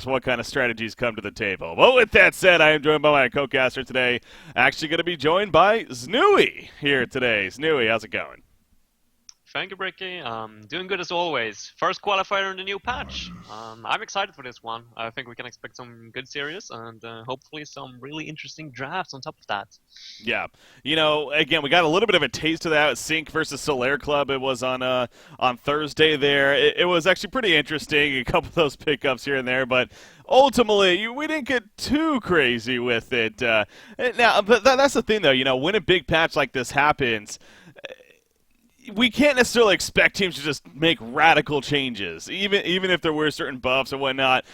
what kind of strategies come to the table. Well, with that said, I am joined by my co-caster today. Actually going to be joined by Snooey here today. Snooey, how's it going? Thank you, Bricky. Doing good as always. First qualifier in the new patch. I'm excited for this one. I think we can expect some good series and hopefully some really interesting drafts on top of that. Yeah, again, we got a little bit of a taste of that with Sync versus Solaire Club. It was on Thursday there. It was actually pretty interesting. A couple of those pickups here and there, but ultimately we didn't get too crazy with it. Now, but that's the thing, though. When a big patch like this happens, we can't necessarily expect teams to just make radical changes, even if there were certain buffs and whatnot.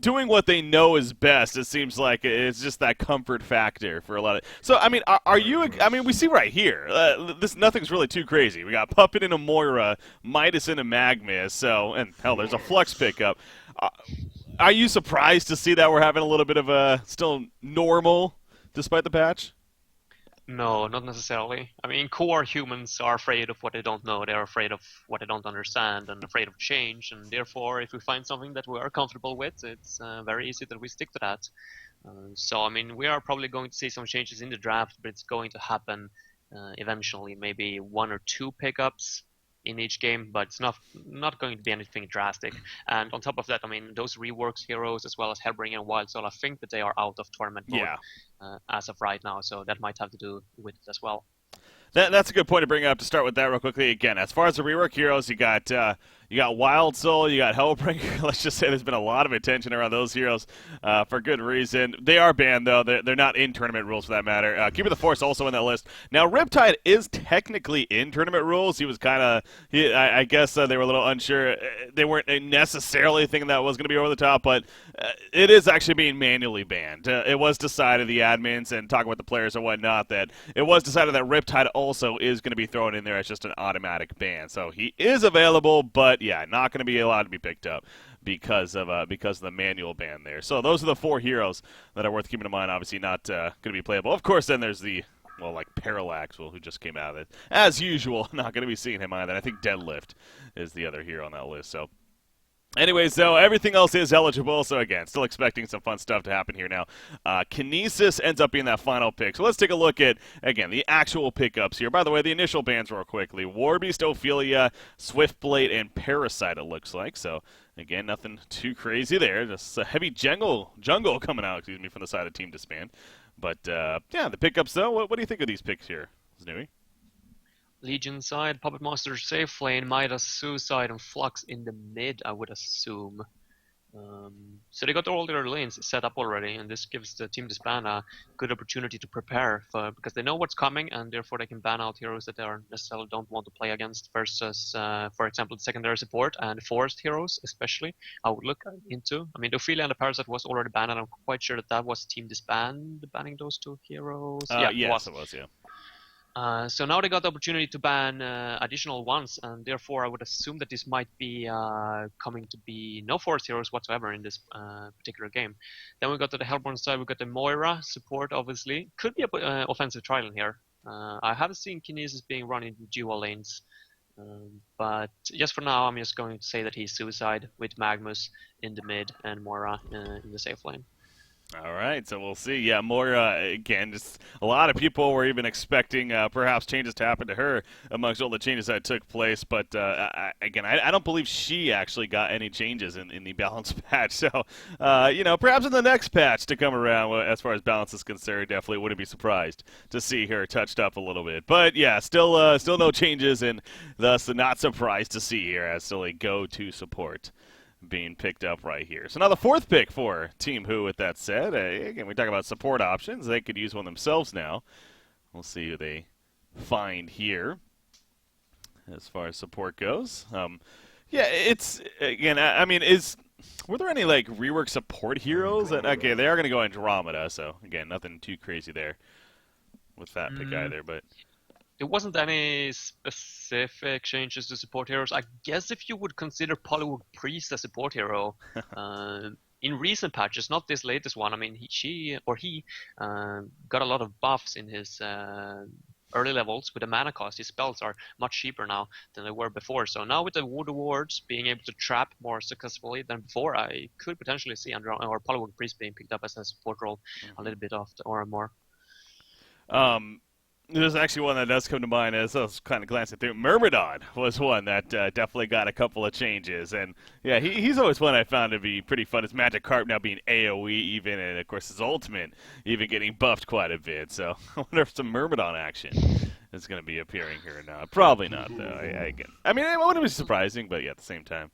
Doing what they know is best. It seems like it's just that comfort factor for a lot of. So, I mean, are you? I mean, we see right here. This nothing's really too crazy. We got Puppet and a Moira, Midas and a Magma. So, and hell, there's a Flux pickup. Are you surprised to see that we're having a little bit of a still normal despite the patch? No, not necessarily. I mean, core humans are afraid of what they don't know. They're afraid of what they don't understand and afraid of change. And therefore, if we find something that we are comfortable with, it's very easy that we stick to that. So, I mean, we are probably going to see some changes in the draft, but it's going to happen eventually. Maybe one or two pickups in each game, but it's not going to be anything drastic. And on top of that, I mean, those reworks heroes as well as Hellbringer and Wild Soul, I think that they are out of tournament mode Yeah. as of right now, so that might have to do with it as well. That's a good point to bring up to start with that real quickly. Again, as far as the rework heroes, you got Wild Soul, you got Hellbringer. Let's just say there's been a lot of attention around those heroes for good reason. They are banned, though. They're not in tournament rules for that matter. Keeper of the Force also in that list. Now, Riptide is technically in tournament rules. He was kind of, I guess they were a little unsure. They weren't necessarily thinking that was going to be over the top, but it is actually being manually banned. It was decided, the admins and talking with the players and whatnot, that it was decided that Riptide also is going to be thrown in there as just an automatic ban. So he is available, but yeah, not going to be allowed to be picked up because of the manual ban there. So those are the four heroes that are worth keeping in mind. Obviously, not going to be playable. Of course, then there's the Parallax, who just came out of it as usual. Not going to be seeing him either. I think Deadlift is the other hero on that list. So. Anyways, though, everything else is eligible, so again, still expecting some fun stuff to happen here now. Kinesis ends up being that final pick. So let's take a look at, again, the actual pickups here. By the way, the initial bans real quickly. Warbeast, Ophelia, Swiftblade, and Parasite, it looks like. So, again, nothing too crazy there. Just a heavy jungle coming out, from the side of Team DsBn. But, yeah, the pickups, though, what do you think of these picks here, Snooey? Legion side, Puppet Monster safe lane, Midas Suicide, and Flux in the mid, I would assume. So they got all their lanes set up already, and this gives the Team DsBn a good opportunity to prepare because they know what's coming, and therefore they can ban out heroes that they necessarily don't want to play against. Versus, for example, the secondary support and forest heroes, especially. I would look into. I mean, the Ophelia and the Parasite was already banned, and I'm quite sure that was Team DsBn banning those two heroes. Yeah, Yes, it was, yeah. So now they got the opportunity to ban additional ones, and therefore I would assume that this might be coming to be no forest heroes whatsoever in this particular game. Then we got to the Hellborn side, we got the Moira support, obviously. Could be a offensive trial in here. I haven't seen Kinesis being run in dual lanes, but just for now, I'm just going to say that he's Suicide with Magmus in the mid and Moira in the safe lane. All right, so we'll see. Yeah, more, again, just a lot of people were even expecting perhaps changes to happen to her amongst all the changes that took place. But, again, I don't believe she actually got any changes in the balance patch. So, perhaps in the next patch to come around, as far as balance is concerned, definitely wouldn't be surprised to see her touched up a little bit. But, yeah, still no changes, and thus not surprised to see her as still a go-to support being picked up right here. So now the fourth pick for Team Who, with that said. Again, we talk about support options. They could use one themselves now. We'll see who they find here as far as support goes. Yeah, it's, again, I mean, were there any, rework support heroes? Okay, they are going to go Andromeda, so, again, nothing too crazy there with that pick either, but... There wasn't any specific changes to support heroes. I guess if you would consider Polywog Priest a support hero, in recent patches, not this latest one. I mean, he got a lot of buffs in his early levels with the mana cost. His spells are much cheaper now than they were before. So now with the Voodoo Wards being able to trap more successfully than before, I could potentially see or Polywog Priest being picked up as a support role a little bit often or more. There's actually one that does come to mind as I was kind of glancing through. Myrmidon was one that definitely got a couple of changes. And, yeah, he's always one I found to be pretty fun. His Magic Carp now being AoE even, and, of course, his Ultimate even getting buffed quite a bit. So I wonder if some Myrmidon action is going to be appearing here or not. Probably not, though. I mean, it wouldn't be surprising, but, yeah, at the same time.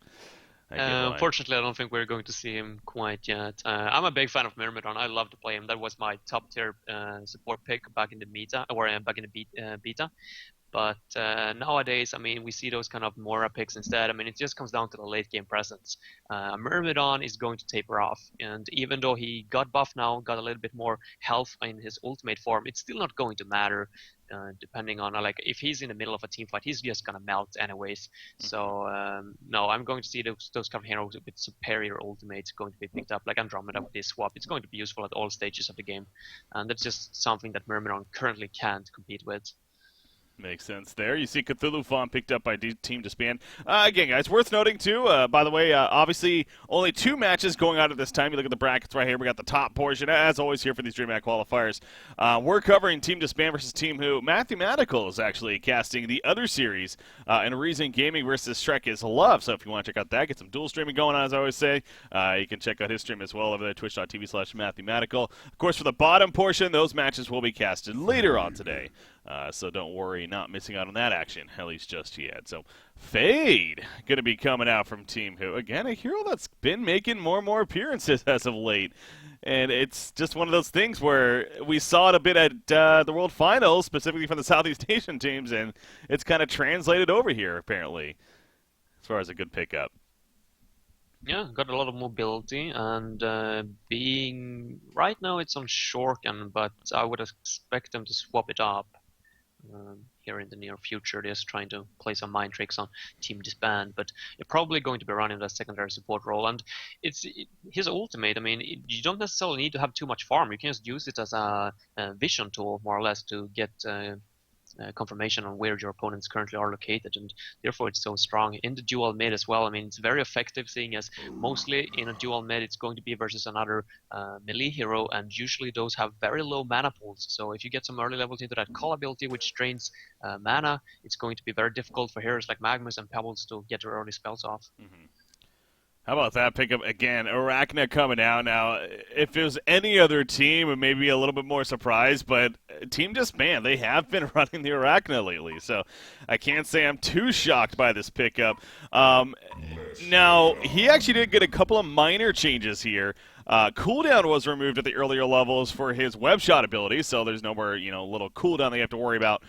Unfortunately, I don't think we're going to see him quite yet. I'm a big fan of Myrmidon. I love to play him. That was my top tier support pick back in the meta, or back in the beta. But nowadays, I mean, we see those kind of Mora picks instead. I mean, it just comes down to the late game presence. Myrmidon is going to taper off, and even though he got buffed now, got a little bit more health in his ultimate form, it's still not going to matter. Depending on like if he's in the middle of a team fight, he's just gonna melt anyways. So no, I'm going to see those kind of heroes with superior ultimates going to be picked up, like Andromeda with this swap. It's going to be useful at all stages of the game, and that's just something that Myrmidon currently can't compete with. Makes sense there. You see Cthulhu Fawn picked up by Team DsBn. Again, guys, worth noting, too, by the way, obviously only 2 matches going out at this time. You look at the brackets right here. We got the top portion, as always, here for these DreamHack qualifiers. We're covering Team DsBn versus Team Who. Mathematical is actually casting the other series in Reason Gaming versus Shrek is Love. So if you want to check out that, get some dual streaming going on, as I always say. You can check out his stream as well over there, twitch.tv/mathematical. Of course, for the bottom portion, those matches will be casted later on today. So don't worry, not missing out on that action, at least just yet. So Fade going to be coming out from Team Who. Again, a hero that's been making more and more appearances as of late. And it's just one of those things where we saw it a bit at the World Finals, specifically from the Southeast Asian teams, and it's kind of translated over here, apparently, as far as a good pickup. Yeah, got a lot of mobility, and being right now it's on Shorken, but I would expect them to swap it up here in the near future. They're just trying to play some mind tricks on Team DsBn, but they're probably going to be running that secondary support role. And his ultimate, I mean, you don't necessarily need to have too much farm. You can just use it as a vision tool, more or less, to get confirmation on where your opponents currently are located, and therefore it's so strong in the dual mid as well. I mean, it's very effective, seeing as mostly in a dual mid it's going to be versus another melee hero, and usually those have very low mana pools. So if you get some early levels into that call ability, which drains mana, it's going to be very difficult for heroes like Magnus and Pebbles to get their early spells off. How about that pickup again? Arachna coming out now. If it was any other team, it may be a little bit more surprised, but Team DsBn, they have been running the Arachna lately, so I can't say I'm too shocked by this pickup. Now, he actually did get a couple of minor changes here. Cooldown was removed at the earlier levels for his web shot ability, so there's no more, little cooldown that you have to worry about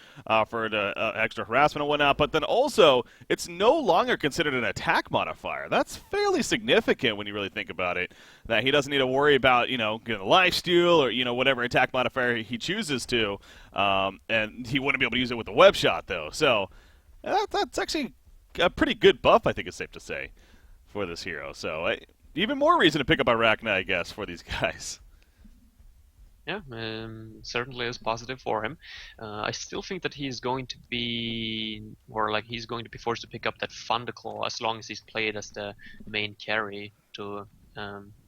for the extra harassment and whatnot. But then also, it's no longer considered an attack modifier. That's fairly significant when you really think about it, that he doesn't need to worry about, getting a lifesteal or, whatever attack modifier he chooses to. And he wouldn't be able to use it with the web shot, though. So that's actually a pretty good buff, I think it's safe to say, for this hero. So even more reason to pick up Arachna, I guess, for these guys. Yeah, certainly is positive for him. I still think that he's going to be, he's going to be forced to pick up that Thunderclaw as long as he's played as the main carry to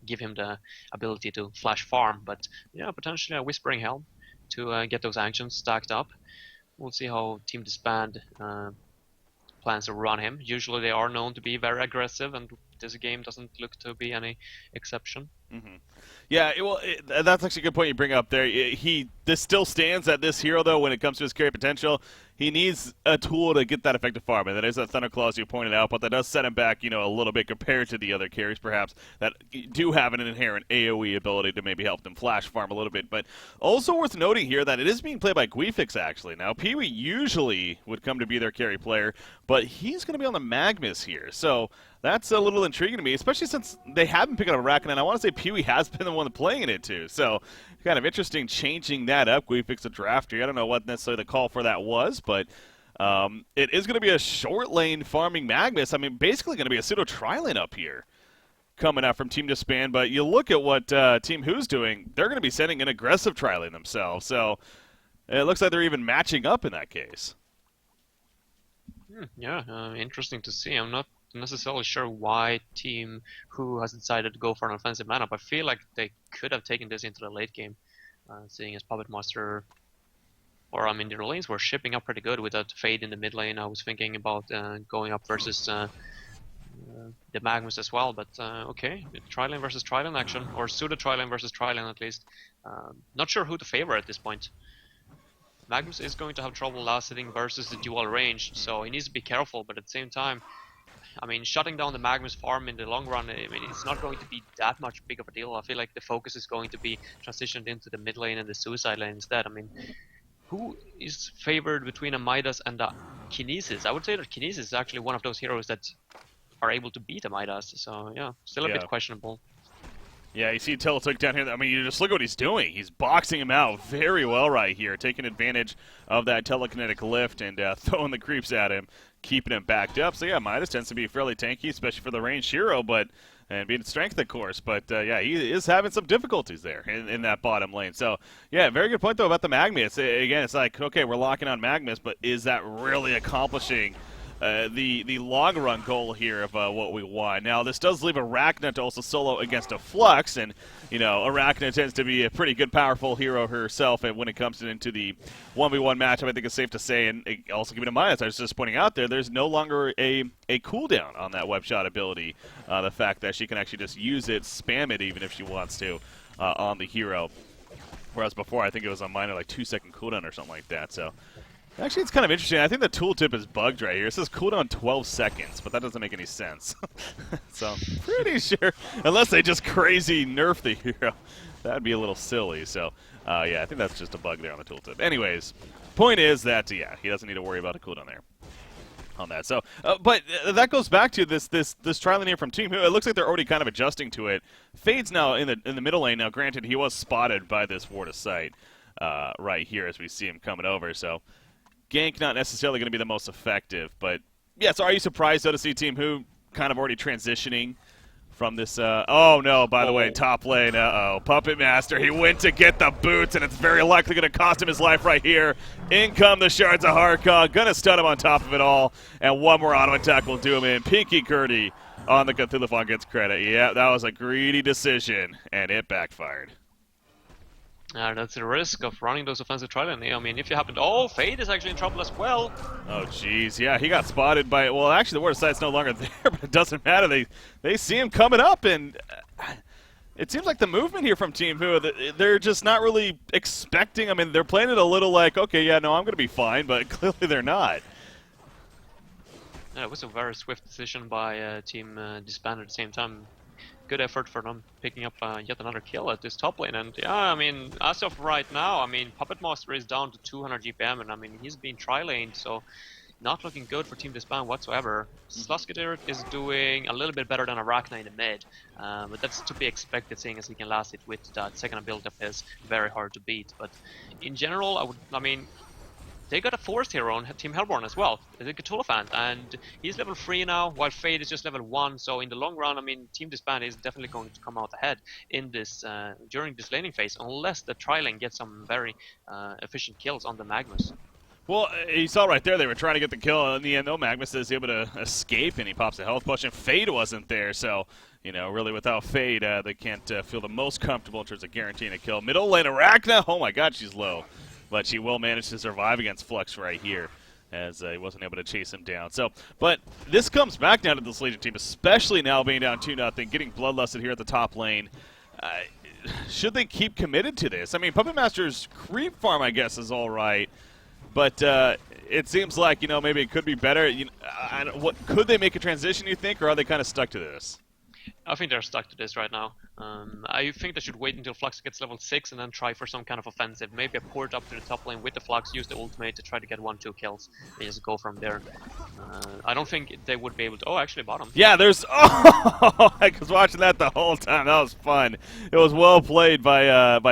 give him the ability to flash farm. But yeah, potentially a Whispering Helm to get those actions stacked up. We'll see how Team DsBn plans to run him. Usually they are known to be very aggressive, and this game doesn't look to be any exception. Yeah, well, that's actually a good point you bring up there. This still stands that this hero, though, when it comes to his carry potential, he needs a tool to get that effective farm, and that is that Thunderclaw, as you pointed out, but that does set him back, a little bit compared to the other carries, perhaps, that do have an inherent AoE ability to maybe help them flash farm a little bit. But also worth noting here that it is being played by Guifix, actually. Now, Pee-wee usually would come to be their carry player, but he's going to be on the Magnus here, so that's a little intriguing to me, especially since they haven't picked up Arachna, and I want to say Pee-wee has been the one playing it too. So kind of interesting changing that up. Guifix the drafter. I don't know what necessarily the call for that was, but it is going to be a short lane farming Magnus. I mean, basically going to be a pseudo tri-lane up here coming out from Team DsBn. But you look at what Team Who's doing, they're going to be sending an aggressive tri-lane themselves. So it looks like they're even matching up in that case. Yeah, interesting to see. I'm not necessarily sure why Team Who has decided to go for an offensive lineup. I feel like they could have taken this into the late game, seeing as Puppet Master, or I mean, their lanes were shipping up pretty good with that Fade in the mid lane. I was thinking about going up versus the Magnus as well, but okay, Trilane versus Trilane action, or pseudo Trilane versus Trilane at least. Not sure who to favor at this point. Magnus is going to have trouble last hitting versus the dual range, so he needs to be careful, but at the same time, I mean, shutting down the Magnus farm in the long run, I mean, it's not going to be that much big of a deal. I feel like the focus is going to be transitioned into the mid lane and the suicide lane instead. I mean, who is favored between a Midas and a Kinesis? I would say that Kinesis is actually one of those heroes that are able to beat a Midas, so yeah, still a bit questionable. Yeah, you see Teletuck down here. I mean, you just look at what he's doing. He's boxing him out very well right here, taking advantage of that telekinetic lift and throwing the creeps at him, keeping him backed up. So yeah, Midas tends to be fairly tanky, especially for the ranged hero, and being strength, of course. But yeah, he is having some difficulties there in that bottom lane. So yeah, very good point though about the Magnus. Again, it's like, okay, we're locking on Magnus, but is that really accomplishing the long run goal here of what we want? Now, this does leave Arachna to also solo against a Flux, and you know, Arachna tends to be a pretty good, powerful hero herself. And when it comes into the 1v1 matchup, I think it's safe to say, and also keeping in mind, as I was just pointing out there's no longer a cooldown on that web shot ability. The fact that she can actually just use it, spam it even if she wants to on the hero. Whereas before, I think it was on minor like 2-second cooldown or something like that. So. Actually, it's kind of interesting. I think the tooltip is bugged right here. It says cooldown 12 seconds, but that doesn't make any sense. So, pretty sure, unless they just crazy nerf the hero, that would be a little silly. So, yeah, I think that's just a bug there on the tooltip. Anyways, point is that, yeah, he doesn't need to worry about a cooldown there on that. So, but that goes back to this Trilane here from Team Who. It looks like they're already kind of adjusting to it. Fade's now in the middle lane. Now, granted, he was spotted by this ward of sight right here as we see him coming over. So, gank not necessarily going to be the most effective, but yeah. So are you surprised though to see Team Who kind of already transitioning from this? Oh no! By the way, top lane. Puppet Master. He went to get the boots, and it's very likely going to cost him his life right here. In come the shards of Harkon. Gonna stun him on top of it all, and one more auto attack will do him in. Pinky Curdy on the Cthulhuphon gets credit. Yeah, that was a greedy decision, and it backfired. That's the risk of running those offensive Trilane. I mean, if you happen to... Oh, Fade is actually in trouble as well. Oh, jeez. Yeah, he got spotted by... Well, actually, the ward of sight's no longer there, but it doesn't matter. They see him coming up, and it seems like the movement here from Team Who, they're just not really expecting... I mean, they're playing it a little like, okay, yeah, no, I'm going to be fine, but clearly they're not. Yeah, it was a very swift decision by Team DsBn at the same time. Good effort for them picking up yet another kill at this top lane. And yeah, I mean, as of right now, I mean, Puppet Master is down to 200 GPM, and I mean, he's been tri-laned, so not looking good for Team DsBn whatsoever. Sluskadir is doing a little bit better than Arachna in the mid, but that's to be expected, seeing as he can last it with that second ability of his. Very hard to beat. But in general, I mean, they got a forest hero on Team Hellborn as well, the Cthulhuphon, and he's level 3 now, while Fade is just level 1, so in the long run, I mean, Team DsBn is definitely going to come out ahead in this, during this laning phase, unless the tri-lane gets some very efficient kills on the Magnus. Well, you saw right there, they were trying to get the kill, and in the end, though, Magnus is able to escape, and he pops a health potion. Fade wasn't there, so, you know, really without Fade, they can't feel the most comfortable in terms of guaranteeing a kill. Middle lane, Arachna, oh my god, she's low. But she will manage to survive against Flux right here, as he wasn't able to chase him down. So, but this comes back down to this Legion team, especially now being down 2-0, getting bloodlusted here at the top lane. Should they keep committed to this? I mean, Puppet Master's creep farm, I guess, is all right, but it seems like, you know, maybe it could be better. You know, what could they make a transition, you think, or are they kind of stuck to this? I think they're stuck to this right now. I think they should wait until Flux gets level 6 and then try for some kind of offensive. Maybe a port up to the top lane with the Flux, use the ultimate to try to get 1-2 kills, and just go from there. I don't think they would be able to... Oh, actually bottom. Yeah, there's... Oh, I was watching that the whole time. That was fun. It was well played by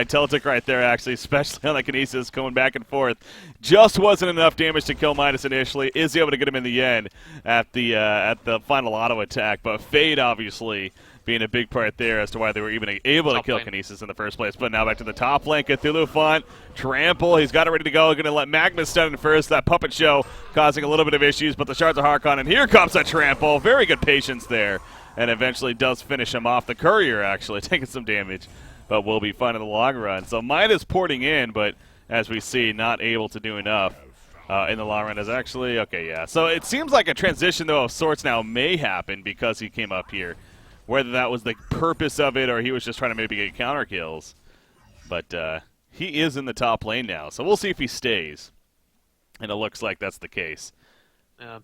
Teltic right there, actually, especially on the Kinesis going back and forth. Just wasn't enough damage to kill Midas initially. Is able to get him in the end at the final auto attack, but Fade, obviously, being a big part there as to why they were even able to kill Kinesis in the first place. But now back to the top lane, Cthulhu Font, trample, he's got it ready to go, going to let Magnus stun in first, that puppet show causing a little bit of issues, but the Shards of Harkon, and here comes a trample, very good patience there, and eventually does finish him off. The Courier actually taking some damage, but will be fun in the long run. So Midas porting in, but as we see, not able to do enough. In the long run is actually, okay, yeah. So it seems like a transition, though, of sorts now may happen because he came up here. Whether that was the purpose of it or he was just trying to maybe get counter kills. But he is in the top lane now, so we'll see if he stays. And it looks like that's the case.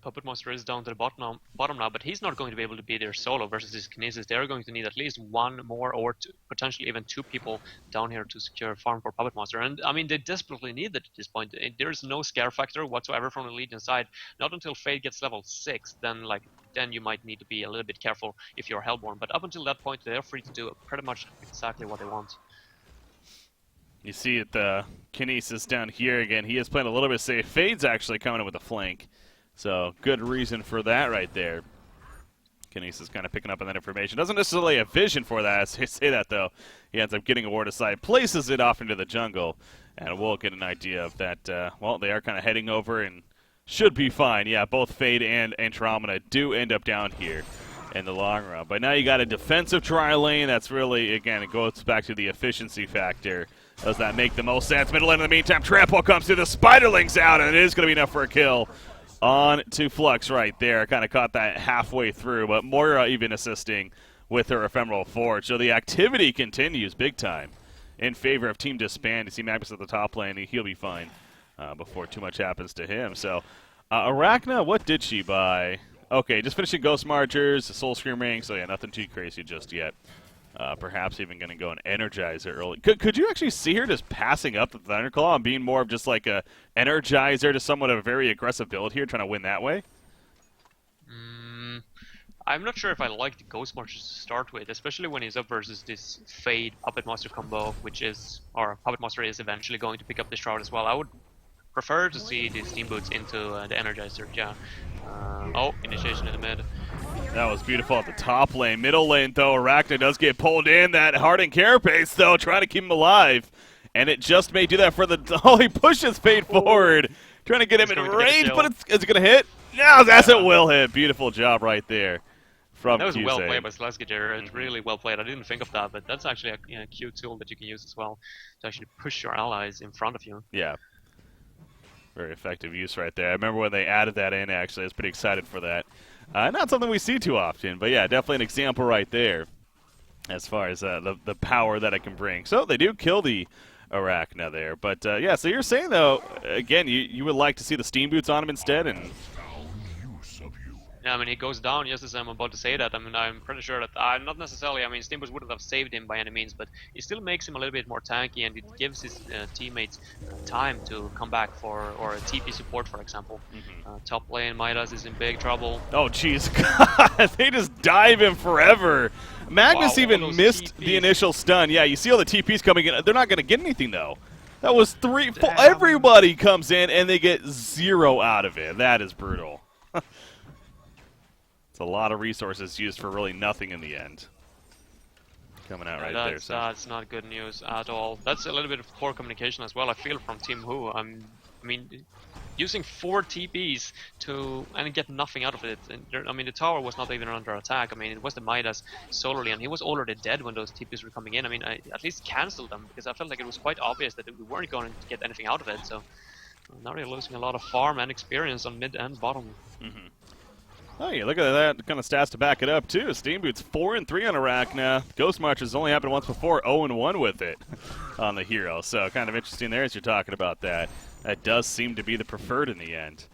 Puppet Monster is down to the bottom now, but he's not going to be able to be there solo versus his Kinesis. They're going to need at least one more or potentially even two people down here to secure farm for Puppet Monster. And I mean, they desperately need it at this point. There's no scare factor whatsoever from the Legion side. Not until Fade gets level 6, then you might need to be a little bit careful if you're Hellborn. But up until that point, they're free to do pretty much exactly what they want. You see it, the Kinesis down here again. He is playing a little bit safe. Fade's actually coming in with a flank. So, good reason for that right there. Kinesis kind of picking up on that information. Doesn't necessarily have vision for that. As I say that, though, he ends up getting a ward aside, places it off into the jungle, and we'll get an idea of that. Well, they are kind of heading over and should be fine. Yeah, both Fade and Andromeda do end up down here in the long run. But now you got a defensive tri-lane. That's really, again, it goes back to the efficiency factor. Does that make the most sense? Middle lane in the meantime, Trample comes through. The Spiderling's out, and it is going to be enough for a kill. On to Flux right there. Kind of caught that halfway through, but Moira even assisting with her Ephemeral Forge. So the activity continues big time in favor of Team DsBn. You see Magnus at the top lane. He'll be fine before too much happens to him. So Arachna, what did she buy? Okay, just finishing Ghost Marchers, Soul Scream Ring. So yeah, nothing too crazy just yet. Perhaps even going to go and Energizer early. Could you actually see her just passing up the Thunderclaw and being more of just like a Energizer to somewhat of a very aggressive build here, trying to win that way? I'm not sure if I like the Ghost Marchers to start with, especially when he's up versus this Fade Puppet Monster combo, or Puppet Monster is eventually going to pick up the Shroud as well. I would prefer to see the Steam Boots into the Energizer, yeah. Oh, initiation in the mid. That was beautiful at the top lane. Middle lane, though, Arachna does get pulled in. That Hardened Carapace, though, trying to keep him alive. And it just may do that for the... Oh, he pushes Fade forward. Trying to get him in range, but is it going to hit? No, that's it will hit. Beautiful job right there from That was Qzane. well played by Slaskiger. It's really well played. I didn't think of that, but that's actually a cute tool that you can use as well to actually push your allies in front of you. Yeah. Very effective use right there. I remember when they added that in, actually. I was pretty excited for that. Not something we see too often, but yeah, definitely an example right there as far as the power that it can bring. So they do kill the Arachna there. But yeah, so you're saying, though, again, you would like to see the Steam Boots on him instead? And Yeah, I mean, he goes down, yes, as I'm about to say that. I mean, I'm pretty sure that, not necessarily, I mean, Steam Boots wouldn't have saved him by any means, but it still makes him a little bit more tanky, and it gives his teammates time to come back or a TP support, for example. Top lane, Midas is in big trouble. oh, jeez. God, they just dive him forever. Magnus even missed the initial stun. Yeah, you see all the TPs coming in. They're not going to get anything, though. That was 3, 4. Everybody comes in, and they get 0 out of it. That is brutal. It's a lot of resources used for really nothing in the end. Coming out right there. So. That's not good news at all. That's a little bit of poor communication as well, I feel, from Team Who. I mean, using 4 TPs and get nothing out of it. And I mean, the tower was not even under attack. I mean, it was the Midas solely, and he was already dead when those TPs were coming in. I mean, I at least canceled them, because I felt like it was quite obvious that we weren't going to get anything out of it. So now they're losing a lot of farm and experience on mid and bottom. Oh, yeah, look at that kind of stats to back it up, too. Steam Boots 4-3 on Arachna. Ghost Marchers only happened once before, 0-1 with it on the hero. So kind of interesting there as you're talking about that. That does seem to be the preferred in the end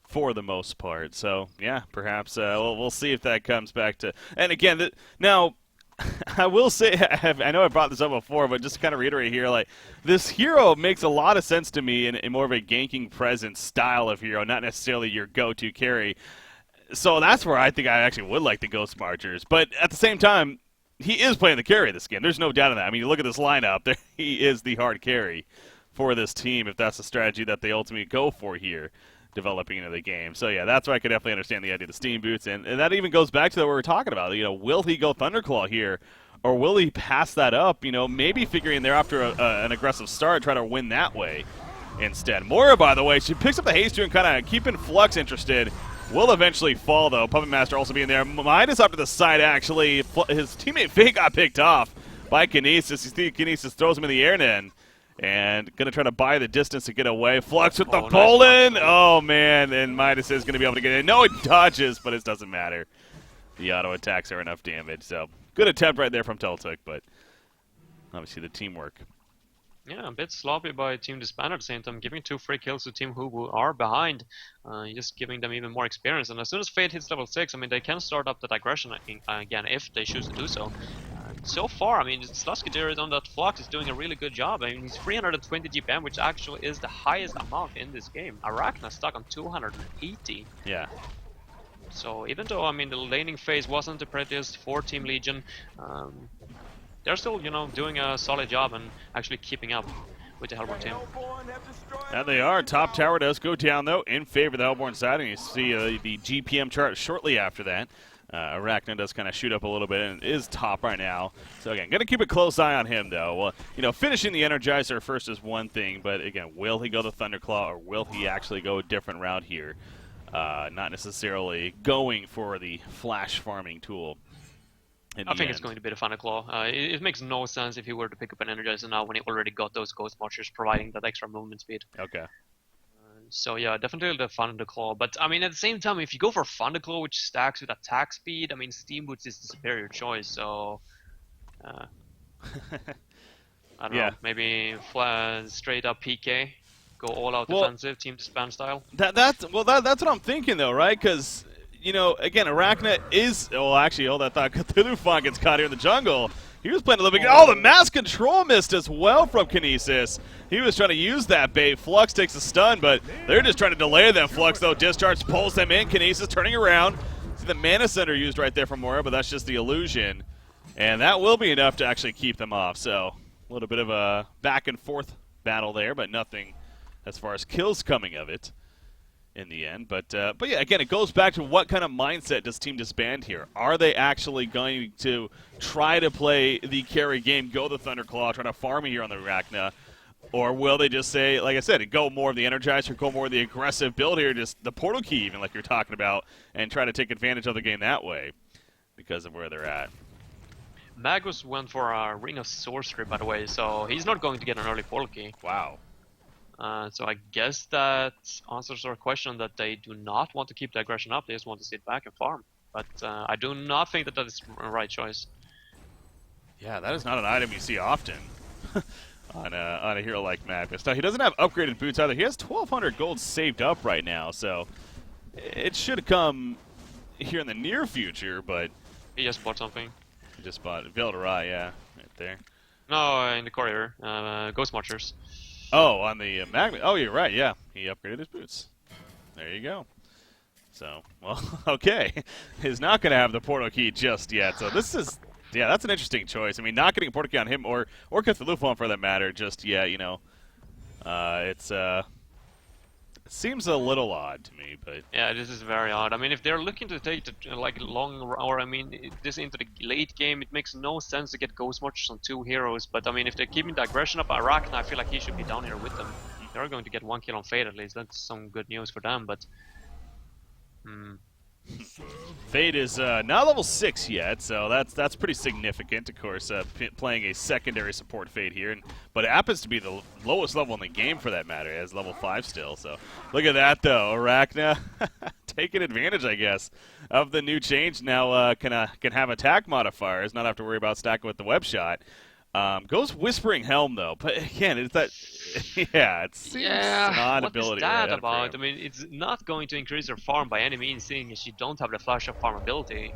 for the most part. So, yeah, perhaps we'll see if that comes back to... And again, now... I will say, I know I brought this up before, but just to kind of reiterate here, like, this hero makes a lot of sense to me in more of a ganking presence style of hero, not necessarily your go-to carry. So that's where I think I actually would like the Ghost Marchers. But at the same time, he is playing the carry of this game. There's no doubt in that. I mean, you look at this lineup, he is the hard carry for this team, if that's the strategy that they ultimately go for here. developing into the game. So yeah, that's why I could definitely understand the idea of the Steam Boots, and that even goes back to what we were talking about. Will he go Thunderclaw here, or will he pass that up? Maybe figuring they're after an aggressive start, try to win that way instead. Moira, by the way, she picks up the haste and kind of keeping Flux interested. Will eventually fall, though. Puppet Master also being there. Midas up to the side, actually. His teammate Fate got picked off by Kinesis. You see Kinesis throws him in the air then. And going to try to buy the distance to get away. Flux with the pull-in. Nice. Oh, man. And Midas is going to be able to get in. No, it dodges, but it doesn't matter. The auto attacks are enough damage. So, good attempt right there from Teltuk, but obviously the teamwork. Yeah, a bit sloppy by Team DsBn at the same time, giving 2 free kills to Team who are behind, just giving them even more experience. And as soon as Fate hits level 6, I mean, they can start up that aggression again if they choose to do so. So far, I mean, Sluskadiri on that Flux is doing a really good job. I mean, he's 320 GPM, which actually is the highest amount in this game. Arachna stuck on 280. Yeah. So even though, I mean, the laning phase wasn't the prettiest for Team Legion, they're still, doing a solid job and actually keeping up with the Hellborn team. And they are. Top tower does go down, though, in favor of the Hellborn side, and you see the GPM chart shortly after that. Arachna does kind of shoot up a little bit and is top right now. So, again, going to keep a close eye on him, though. Well, finishing the Energizer first is one thing, but, again, will he go the Thunderclaw or will he actually go a different route here? Not necessarily going for the flash farming tool. I think it's going to be the Thunderclaw. It makes no sense if he were to pick up an Energizer now when he already got those Ghost Marchers providing that extra movement speed. Okay. So yeah, definitely the Thunderclaw. But I mean, at the same time, if you go for Thunderclaw, which stacks with attack speed, I mean, Steam Boots is the superior choice. So I don't know, maybe straight up PK, go all out defensive, Team DsBn style. That's what I'm thinking though, right? Because again, Arachna is. Well, actually, hold that thought. Cthulhu gets caught here in the jungle. He was playing a little bit. Oh, the mass control missed as well from Kinesis. He was trying to use that bait. Flux takes a stun, but they're just trying to delay that Flux, though. Discharge pulls them in. Kinesis turning around. See the Mana Center used right there from Moira, but that's just the illusion. And that will be enough to actually keep them off. So a little bit of a back and forth battle there, but nothing as far as kills coming of it in the end. But yeah, again, it goes back to what kind of mindset does Team DsBn here? Are they actually going to try to play the carry game, go the Thunderclaw, try to farm here on the Arachna? Or will they just say, like I said, go more of the Energizer, go more of the aggressive build here, just the portal key even like you're talking about, and try to take advantage of the game that way because of where they're at? Magus went for a Ring of Sorcery, by the way, so he's not going to get an early portal key. Wow. So I guess that answers our question that they do not want to keep the aggression up, they just want to sit back and farm. But I do not think that is the right choice. Yeah, that is not an item you see often on a hero like Magus. Now, he doesn't have upgraded boots either. He has 1,200 gold saved up right now, so it should come here in the near future, but... He just bought something. He just bought Veldora, yeah, right there. No, in the corridor. Ghost Marchers. Oh, on the Magma. Oh, you're right, yeah. He upgraded his boots. There you go. So, well, okay. He's not going to have the portal key just yet, so this is... Yeah, that's an interesting choice. I mean, not getting a portal key on him or Cthulhu for that matter just yet, it seems a little odd to me, but... Yeah, this is very odd. I mean, if they're looking to take the, long... Or, I mean, this into the late game, it makes no sense to get Ghost Marchers on 2 heroes. But, I mean, if they're keeping the aggression up, Arachna, I feel like he should be down here with them. They're going to get 1 kill on Fate, at least. That's some good news for them, but... Fate is not level 6 yet, so that's pretty significant, of course, playing a secondary support Fate here. But it happens to be the lowest level in the game for that matter, as level 5 still. So look at that, though. Arachna taking advantage, I guess, of the new change. Now can have attack modifiers, not have to worry about stacking with the web shot. Goes Whispering Helm, though. But again, it's that... Yeah, it seems an odd ability. What is that about? I mean, it's not going to increase your farm by any means, seeing as you don't have the flash up farm ability.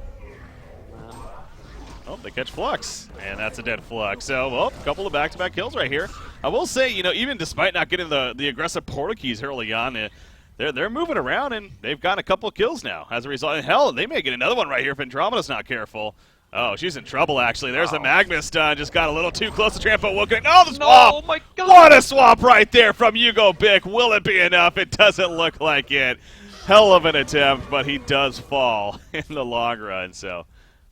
Oh, they catch Flux, and that's a dead Flux. So, well, a couple of back-to-back kills right here. I will say, even despite not getting the aggressive portal keys early on, they're moving around, and they've got a couple of kills now as a result. And hell, they may get another one right here if Andromeda's not careful. Oh, she's in trouble, actually. There's the Magma stun. Just got a little too close to Trampo. Oh, the swap! Oh my god! What a swap right there from Hugo Bick. Will it be enough? It doesn't look like it. Hell of an attempt, but he does fall in the long run. So,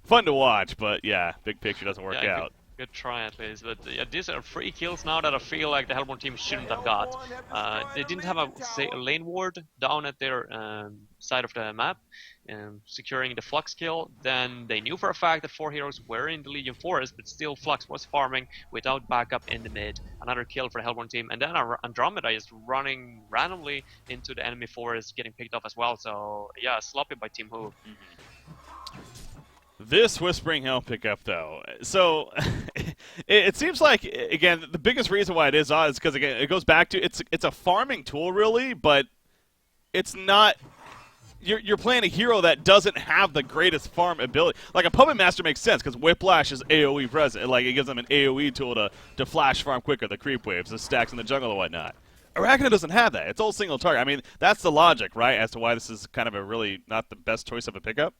fun to watch, but yeah, big picture doesn't work out. Good try at least, but yeah, these are 3 kills now that I feel like the Hellborn team shouldn't have got. They didn't have a lane ward down at their side of the map, securing the Flux kill. Then they knew for a fact that 4 heroes were in the Legion Forest, but still Flux was farming without backup in the mid. Another kill for the Hellborn team, and then Andromeda is running randomly into the enemy forest, getting picked off as well. So yeah, sloppy by Team Who. This Whispering Helm pickup, though, so it seems like, again, the biggest reason why it is odd is because, again, it goes back to it's a farming tool, really, but it's not. You're playing a hero that doesn't have the greatest farm ability. Like a Puppet Master makes sense because Whiplash is AoE present. Like it gives them an AoE tool to flash farm quicker, the creep waves, the stacks in the jungle and whatnot. Arachna doesn't have that. It's all single target. I mean, that's the logic, right, as to why this is kind of a really not the best choice of a pickup.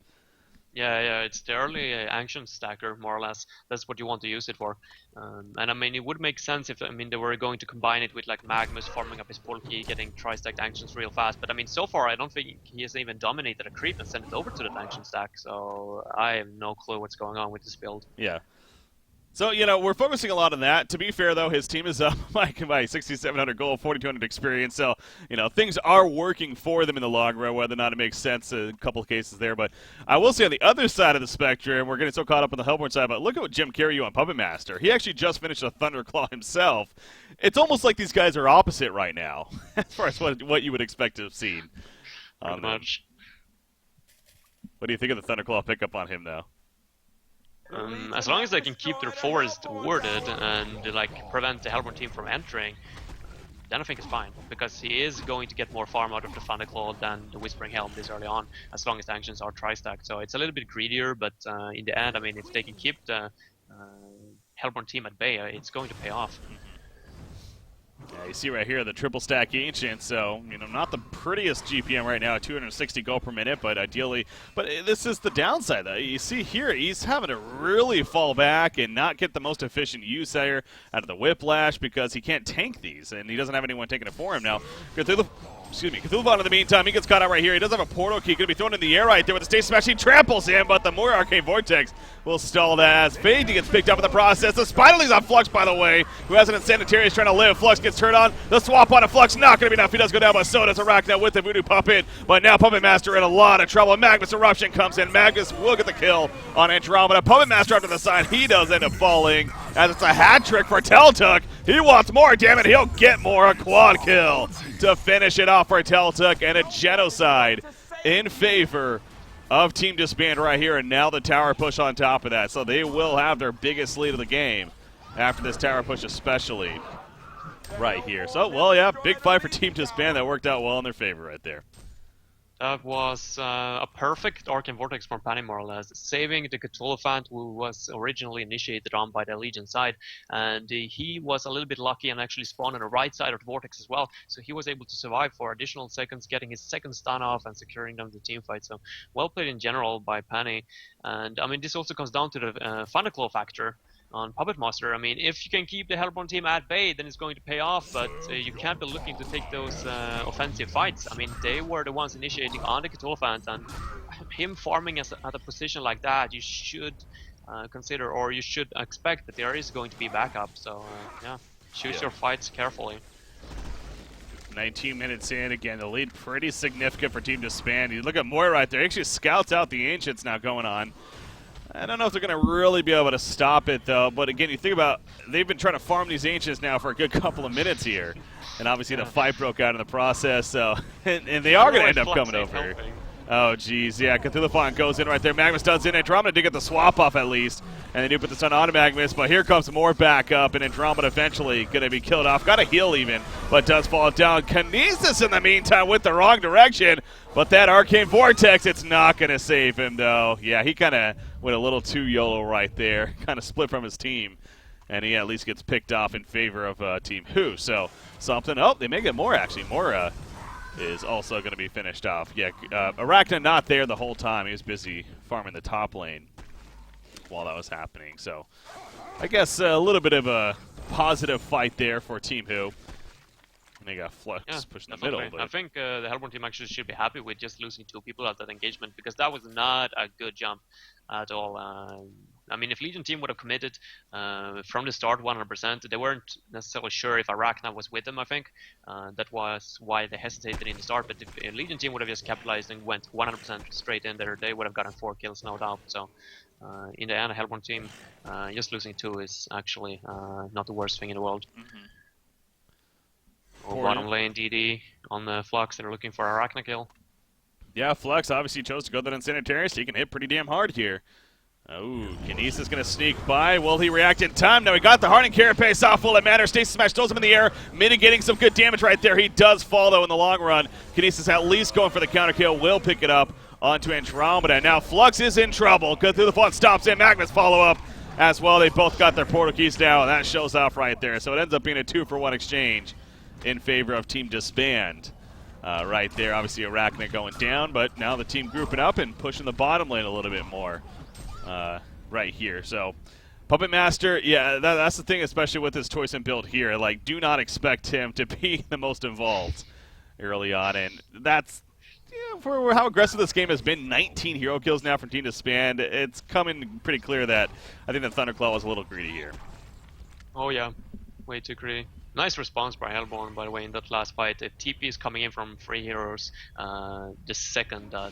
Yeah, it's the early action stacker, more or less. That's what you want to use it for. And I mean, it would make sense if, I mean, they were going to combine it with like Magnus farming up his full key, getting tri-stacked actions real fast. But I mean, so far, I don't think he has even dominated a creep and sent it over to the action stack. So I have no clue what's going on with this build. Yeah. So, you know, we're focusing a lot on that. To be fair, though, his team is up by 6,700 gold, 4,200 experience. So, you know, things are working for them in the long run, whether or not it makes sense in a couple of cases there. But I will say on the other side of the spectrum, we're getting so caught up on the Hellborn side, but look at what Jim carried you on Puppet Master. He actually just finished a Thunderclaw himself. It's almost like these guys are opposite right now, as far as what you would expect to have seen. Pretty much. What do you think of the Thunderclaw pickup on him, though? As long as they can keep their forest warded and like prevent the Hellborn team from entering, then I think it's fine, because he is going to get more farm out of the Thunderclaw than the Whispering Helm this early on, as long as the actions are tri-stacked. So it's a little bit greedier, but in the end, I mean, if they can keep the Hellborn team at bay, it's going to pay off. Yeah, you see right here the triple stack Ancient, so, you know, not the prettiest GPM right now at 260 gold per minute, but ideally, but this is the downside, though. You see here, he's having to really fall back and not get the most efficient use here out of the Whiplash because he can't tank these, and he doesn't have anyone taking it for him. Now, Cthulhu in the meantime, he gets caught out right here. He does have a portal key, going to be thrown in the air right there with the Stage Smash. He tramples him, but the more Arcane Vortex will stall that as Fade gets picked up in the process. The Spider League's on Flux, by the way, who has an Insanitary is trying to live. Flux gets turned on. The swap on a Flux, not going to be enough. He does go down, but so does Arachna with the Voodoo Puppet. But now Puppet Master in a lot of trouble. Magnus Eruption comes in. Magnus will get the kill on Andromeda. Puppet Master up to the side. He does end up falling, as it's a hat trick for Teltuk. He wants more, damn it. He'll get more. A quad kill to finish it off for Teltuk, and a genocide in favor of Team DsBn right here. And now the tower push on top of that. So they will have their biggest lead of the game after this tower push, especially right here. So, well, yeah, big fight for Team DsBn. That worked out well in their favor right there. That was a perfect Arcane Vortex from Penny, more or less, saving the Cthulhu who was originally initiated on by the Legion side, and he was a little bit lucky and actually spawned on the right side of the Vortex as well, so he was able to survive for additional seconds, getting his second stun off and securing them the team fight. So well played in general by Penny, and I mean, this also comes down to the Thunderclaw factor on Puppet Master. I mean, if you can keep the Hellborn team at bay, then it's going to pay off, but you can't be looking to take those offensive fights. I mean, they were the ones initiating on the Cthulhu, and him farming at a position like that, you should consider, or you should expect that there is going to be backup. So, yeah, choose your fights carefully. 19 minutes in, again, the lead pretty significant for Team DsBn. You look at Moira right there. He actually scouts out the Ancients now going on. I don't know if they're going to really be able to stop it, though. But again, you think about, they've been trying to farm these Ancients now for a good couple of minutes here. And obviously the fight broke out in the process, so and they are going to end up coming over here. Oh, geez, yeah, Cthulhu goes in right there. Magnus does in. Andromeda did get the swap off at least. And they do put the stun on Magnus, but here comes more backup, and Andromeda eventually going to be killed off. Got a heal even, but does fall down. Kinesis in the meantime with the wrong direction, but that Arcane Vortex, it's not going to save him, though. Yeah, he kind of went a little too YOLO right there. Kind of split from his team. And he at least gets picked off in favor of Team Who. So, something. Oh, they may get more, actually. More is also going to be finished off. Yeah, Arachna not there the whole time. He was busy farming the top lane. while that was happening. So I guess a little bit of a positive fight there for Team Who. And they got Flux pushing the middle. But I think the Hellborn team actually should be happy with just losing 2 people at that engagement, because that was not a good jump at all. I mean, if Legion team would have committed from the start 100%, they weren't necessarily sure if Arachna was with them, I think. That was why they hesitated in the start. But if a Legion team would have just capitalized and went 100% straight in there, they would have gotten 4 kills, no doubt. So in the end, a Hellborn team just losing 2 is actually not the worst thing in the world. Bottom lane DD on the Flux, they're looking for Arachna kill. Yeah, Flux obviously chose to go that Insanitary, so he can hit pretty damn hard here. Oh, Kinesis gonna sneak by. Will he react in time? No, he got the Hardened Carapace off while it matters. Stasis Smash throws him in the air, mitigating some good damage right there. He does fall, though, in the long run. Kinesis at least going for the counter kill, will pick it up onto Andromeda. Now Flux is in trouble. Good through the front, stops in. Magnus follow up as well. They both got their portal keys down. That shows off right there. So it ends up being a 2-for-1 exchange in favor of Team DsBn. Right there, obviously Arachna going down, but now the team grouping up and pushing the bottom lane a little bit more right here. So Puppet Master, yeah, that's the thing, especially with his choice and build here. Like, do not expect him to be the most involved early on, and that's for how aggressive this game has been. 19 hero kills now from Team DsBn. It's coming pretty clear that I think the Thunderclaw was a little greedy here. Oh yeah, way too greedy. Nice response by Hellborn, by the way, in that last fight. The TP is coming in from 3 heroes the second that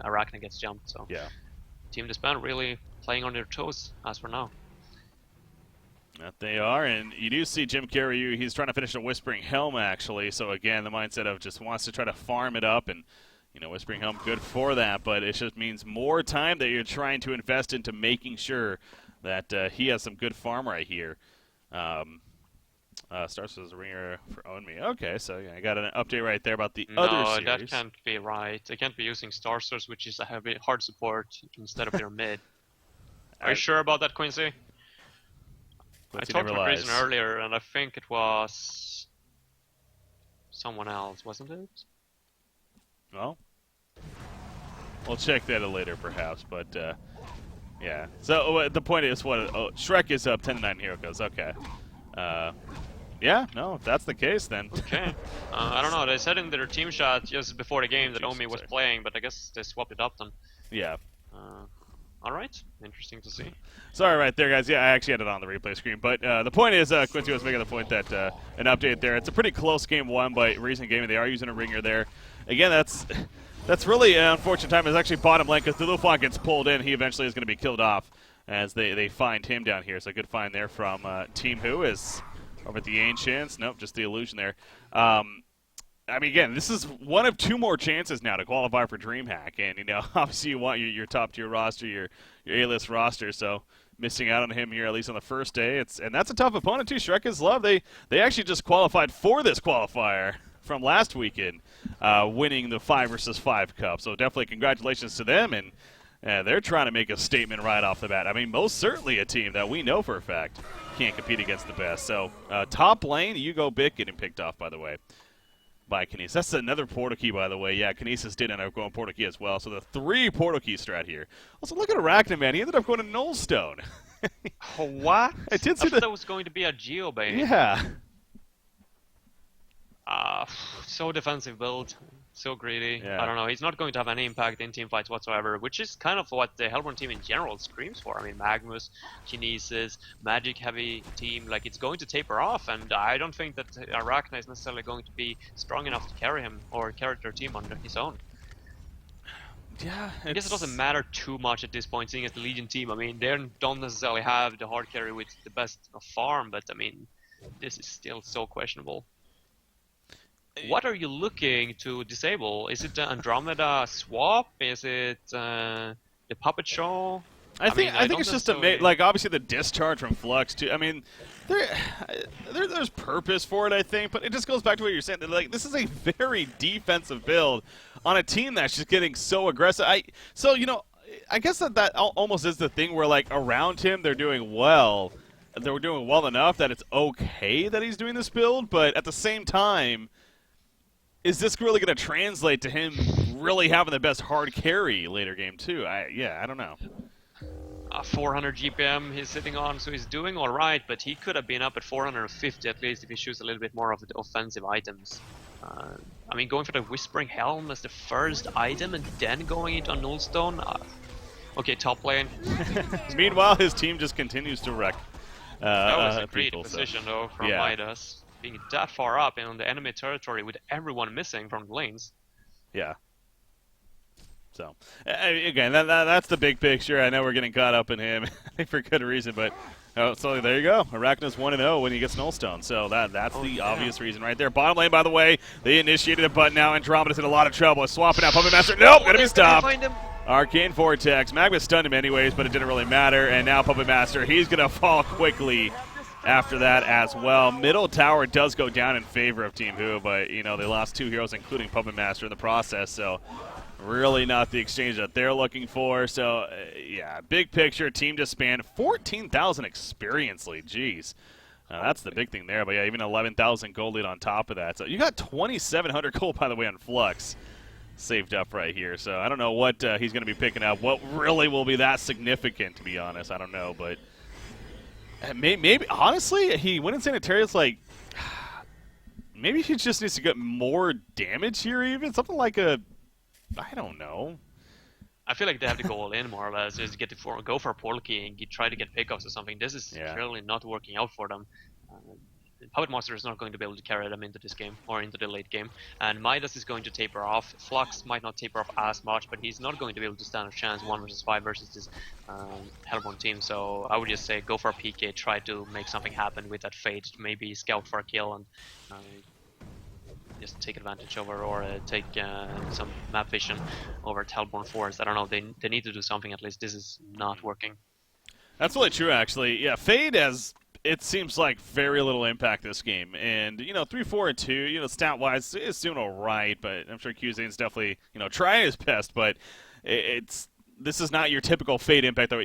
Arachna gets jumped. So yeah, Team DsBn really playing on their toes as for now. That they are, and you do see Jim Carrey, he's trying to finish a Whispering Helm, actually. So again, the mindset of just wants to try to farm it up, and Whispering Helm, good for that, but it just means more time that you're trying to invest into making sure that he has some good farm right here. Starts as a ringer for Own Me. Okay, so yeah, I got an update right there about the other series. No, that can't be right. They can't be using Star Source, which is a heavy hard support, instead of their mid. Are you sure about that, Quincy? I talked to Reason earlier, and I think it was someone else, wasn't it? Well, we'll check that later, perhaps, but yeah. So the point is, Shrek is up 10-9 hero kills. Okay. Yeah, no, if that's the case, then. Okay. I don't know. They said in their team chat just before the game that Omi was playing, but I guess they swapped it up then. Yeah. All right. Interesting to see. Sorry right there, guys. Yeah, I actually had it on the replay screen. But the point is, Quincy was making the point that an update there. It's a pretty close game won by Reason Gaming. They are using a ringer there. Again, that's really an unfortunate time. It's actually bottom lane because Lufon gets pulled in. He eventually is going to be killed off as they find him down here. So a good find there from Team Who is over at the Ancients. Nope, just the illusion there. I mean, again, this is one of 2 more chances now to qualify for DreamHack. And, obviously you want your top-tier roster, your A-list roster. So missing out on him here, at least on the first day. And that's a tough opponent, too. Shrek is Love. They actually just qualified for this qualifier from last weekend, winning the 5 versus 5 Cup. So definitely congratulations to them. And they're trying to make a statement right off the bat. I mean, most certainly a team that we know for a fact can't compete against the best. So top lane, Hugo Bick getting picked off, by the way, by Kinesis. That's another portal key, by the way. Yeah, Kinesis did end up going portal key as well. So the 3 portal key strat here. Also, look at Arachna, man. He ended up going to Nullstone. What? I did see that was going to be a Geobane. Yeah. So defensive build. So greedy. Yeah. I don't know. He's not going to have any impact in team fights whatsoever, which is kind of what the Hellborn team in general screams for. I mean, Magnus, Kinesis, magic-heavy team, like, it's going to taper off, and I don't think that Arachna is necessarily going to be strong enough to carry him or carry their team on his own. Yeah, I guess it doesn't matter too much at this point, seeing as the Legion team. I mean, they don't necessarily have the hard carry with the best farm, but I mean, this is still so questionable. What are you looking to disable? Is it the Andromeda swap? Is it the puppet show? I think it's just like obviously the discharge from Flux too. I mean, there's purpose for it, I think, but it just goes back to what you're saying. Like, this is a very defensive build on a team that's just getting so aggressive. I guess that almost is the thing where, like, around him they're doing well. They're doing well enough that it's okay that he's doing this build, but at the same time, is this really going to translate to him really having the best hard carry later game too? I don't know. 400 GPM he's sitting on, so he's doing all right, but he could have been up at 450 at least if he shoots a little bit more of the offensive items. I mean, going for the Whispering Helm as the first item and then going into a Nullstone. Okay, top lane. Meanwhile, his team just continues to wreck. That was a great people, position so. though from Midas, being that far up in the enemy territory with everyone missing from the lanes. Yeah. So, again, that's the big picture. I know we're getting caught up in him for good reason, but so there you go. Arachna's 1-0 when he gets Nullstone. So that's the obvious reason right there. Bottom lane, by the way, they initiated a button now. Andromeda's in a lot of trouble. Swapping out Puppet Master. Nope, gonna be stopped. Arcane Vortex. Magma stunned him anyways, but it didn't really matter. And now Puppet Master, he's gonna fall quickly after that as well. Middle tower does go down in favor of Team Who, but they lost 2 heroes, including Puppet Master, in the process. So really not the exchange that they're looking for. So, yeah, big picture, Team DsBn, 14,000 experience lead. Jeez. That's the big thing there. But, yeah, even 11,000 gold lead on top of that. So you got 2,700 gold, by the way, on Flux saved up right here. So I don't know what he's going to be picking up. What really will be that significant, to be honest. I don't know. But maybe honestly, he went in Sanitarius like maybe he just needs to get more damage here even. Something like I don't know. I feel like they have to go all in more or less. Just go for a portal key and try to get pickoffs or something. This is clearly not working out for them. Puppet Master is not going to be able to carry them into this game or into the late game. And Midas is going to taper off. Flux might not taper off as much, but he's not going to be able to stand a chance 1 versus 5 versus this Hellborn team. So I would just say go for a PK, try to make something happen with that Fate. Maybe scout for a kill and just take advantage over or take some map vision over at Hellborn Forest. I don't know, they need to do something at least. This is not working. That's really true, actually. Yeah, Fade has, it seems like, very little impact this game. And, 3-4-2, stat-wise, it's doing all right, but I'm sure Cusane's definitely, trying his best, but this is not your typical Fade impact. Though.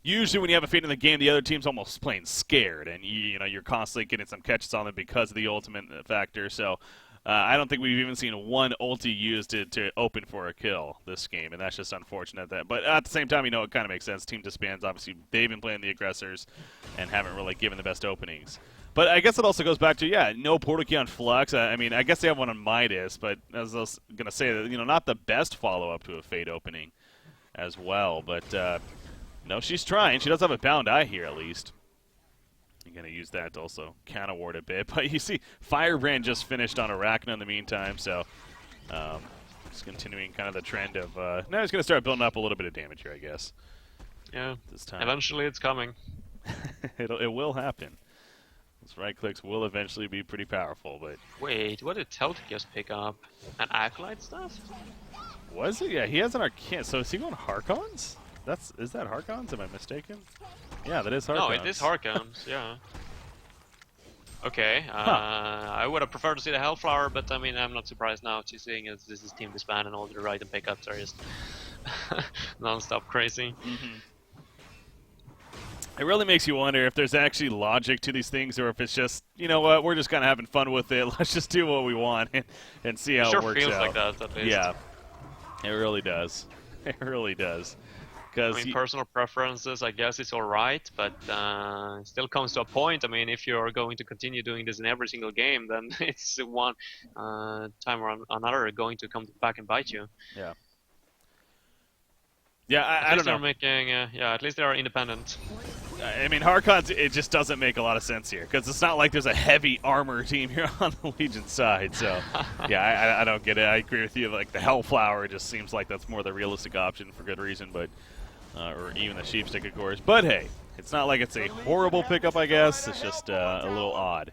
Usually when you have a Fade in the game, the other team's almost playing scared, and, you're constantly getting some catches on them because of the ultimate factor, so I don't think we've even seen one ulti used to open for a kill this game, and that's just unfortunate. But at the same time, it kind of makes sense. Team DsBn's obviously they've been playing the aggressors and haven't really given the best openings. But I guess it also goes back to no portal key on Flux. I mean, I guess they have one on Midas, but as I was gonna say, that not the best follow up to a Fade opening as well. But no, she's trying. She does have a Bound Eye here at least. You're going to use that to also counter-ward a bit. But you see, Firebrand just finished on Arachna in the meantime, so just continuing kind of the trend of... now he's going to start building up a little bit of damage here, I guess. Yeah, this time. Eventually it's coming. It will happen. Those right-clicks will eventually be pretty powerful, but... Wait, what did Celtic just pick up? An Acolyte stuff? Was it? Yeah, he has an Arcane. So is he going Harkons? Is that Harkons? Am I mistaken? Yeah, that is Harkons. No, it is Harkons, yeah. Okay, I would have preferred to see the Hellflower, but I mean, I'm not surprised now, seeing as this is Team DsBn and all the right and pickups are just non-stop crazy. Mm-hmm. It really makes you wonder if there's actually logic to these things, or if it's just, you know what, we're just kind of having fun with it. Let's just do what we want and see how it works out. Sure feels like that, at least. Yeah, it really does. It really does. I mean, personal preferences, I guess it's alright, but it still comes to a point. I mean, if you're going to continue doing this in every single game, then it's one time or another going to come back and bite you. Yeah. Yeah, I don't know. Making, at least they are independent. I mean, Harkons, it just doesn't make a lot of sense here, because it's not like there's a heavy armor team here on the Legion side, so yeah, I don't get it. I agree with you, like the Hellflower just seems like that's more the realistic option for good reason, but or even the Sheepstick, of course. But hey, it's not like it's a horrible pickup, I guess. It's just a little odd.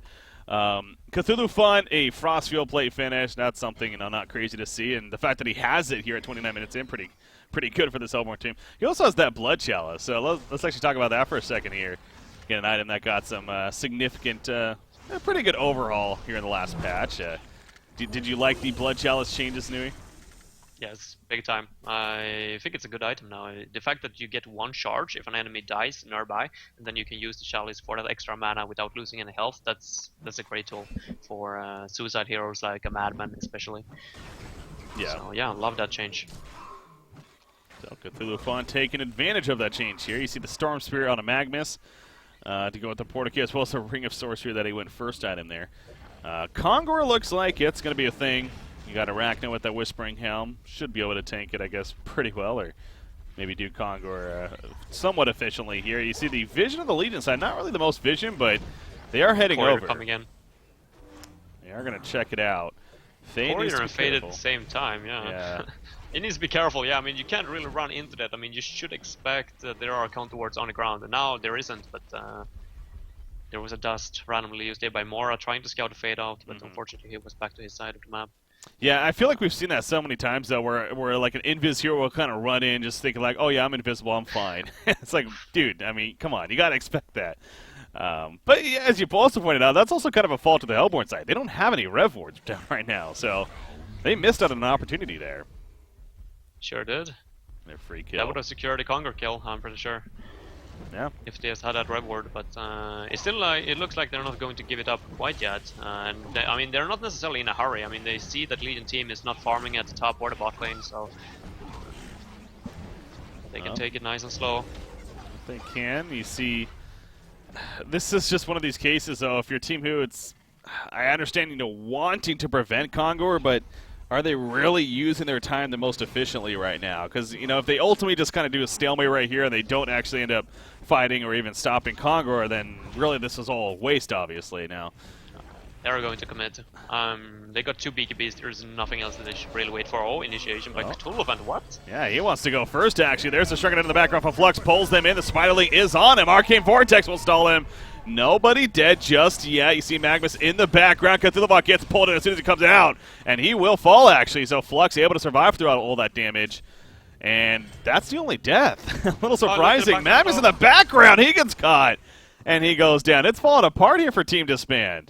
Cthulhu Fun, a Frostfield plate finish. That's something, not crazy to see, and the fact that he has it here at 29 minutes in, pretty good for this Hellborn team. He also has that Blood Chalice, so let's actually talk about that for a second here. Again, an item that got some significant, pretty good overhaul here in the last patch. Did you like the Blood Chalice changes, Nui? Yes, big time. I think it's a good item now. The fact that you get one charge if an enemy dies nearby, and then you can use the chalice for that extra mana without losing any health, that's a great tool for suicide heroes like a Madman especially. Yeah. So yeah, love that change. So Cthulhu Fawn taking advantage of that change here. You see the Storm Spirit on a Magnus to go with the Portakey, as well as the Ring of Sorcery that he went first at him there. Kongor looks like it's going to be a thing. You got Arachno with that Whispering Helm. Should be able to tank it, I guess, pretty well, or maybe do Kongor somewhat efficiently here. You see the Vision of the Legion side. Not really the most vision, but they are heading over. Coming in. They are going to check it out. Fade Courier and Fade at the same time, yeah. It needs to be careful, yeah. I mean, you can't really run into that. I mean, you should expect that there are counter wards on the ground. And now there isn't, but there was a dust randomly used there by Mora trying to scout the Fade out, but unfortunately he was back to his side of the map. Yeah, I feel like we've seen that so many times, though, where like an Invis hero will kind of run in just thinking like, oh yeah, I'm invisible, I'm fine. It's like, dude, I mean, come on, you got to expect that. But yeah, as you also pointed out, that's also kind of a fault of the Hellborn side. They don't have any Rev wards down right now, so they missed out on an opportunity there. Sure did. Their free kill. That would have secured a Kongor kill, I'm pretty sure. Yeah. If they had that Rev ward, but it's still it looks like they're not going to give it up quite yet. And I mean, they're not necessarily in a hurry. I mean, they see that Legion team is not farming at the top or the bot lane, so they can take it nice and slow. They can. You see, this is just one of these cases, though. If your team who I understand, wanting to prevent Kongor, but are they really using their time the most efficiently right now? Because, if they ultimately just kind of do a stalemate right here and they don't actually end up fighting or even stopping Kongor, then really this is all waste, obviously, now. They're going to commit. They got 2 BKBs. There's nothing else that they should really wait for. Oh, initiation by Cthulhu, and what? Yeah, he wants to go first, actually. There's the Shrunken in the background from Flux, pulls them in. The Spiderling is on him. Arcane Vortex will stall him. Nobody dead just yet. You see Magnus in the background. Cthulhu gets pulled in as soon as he comes out, and he will fall, actually. So Flux able to survive throughout all that damage. And that's the only death. A little surprising. Magnus in the background. He gets caught, and he goes down. It's falling apart here for Team DsBn.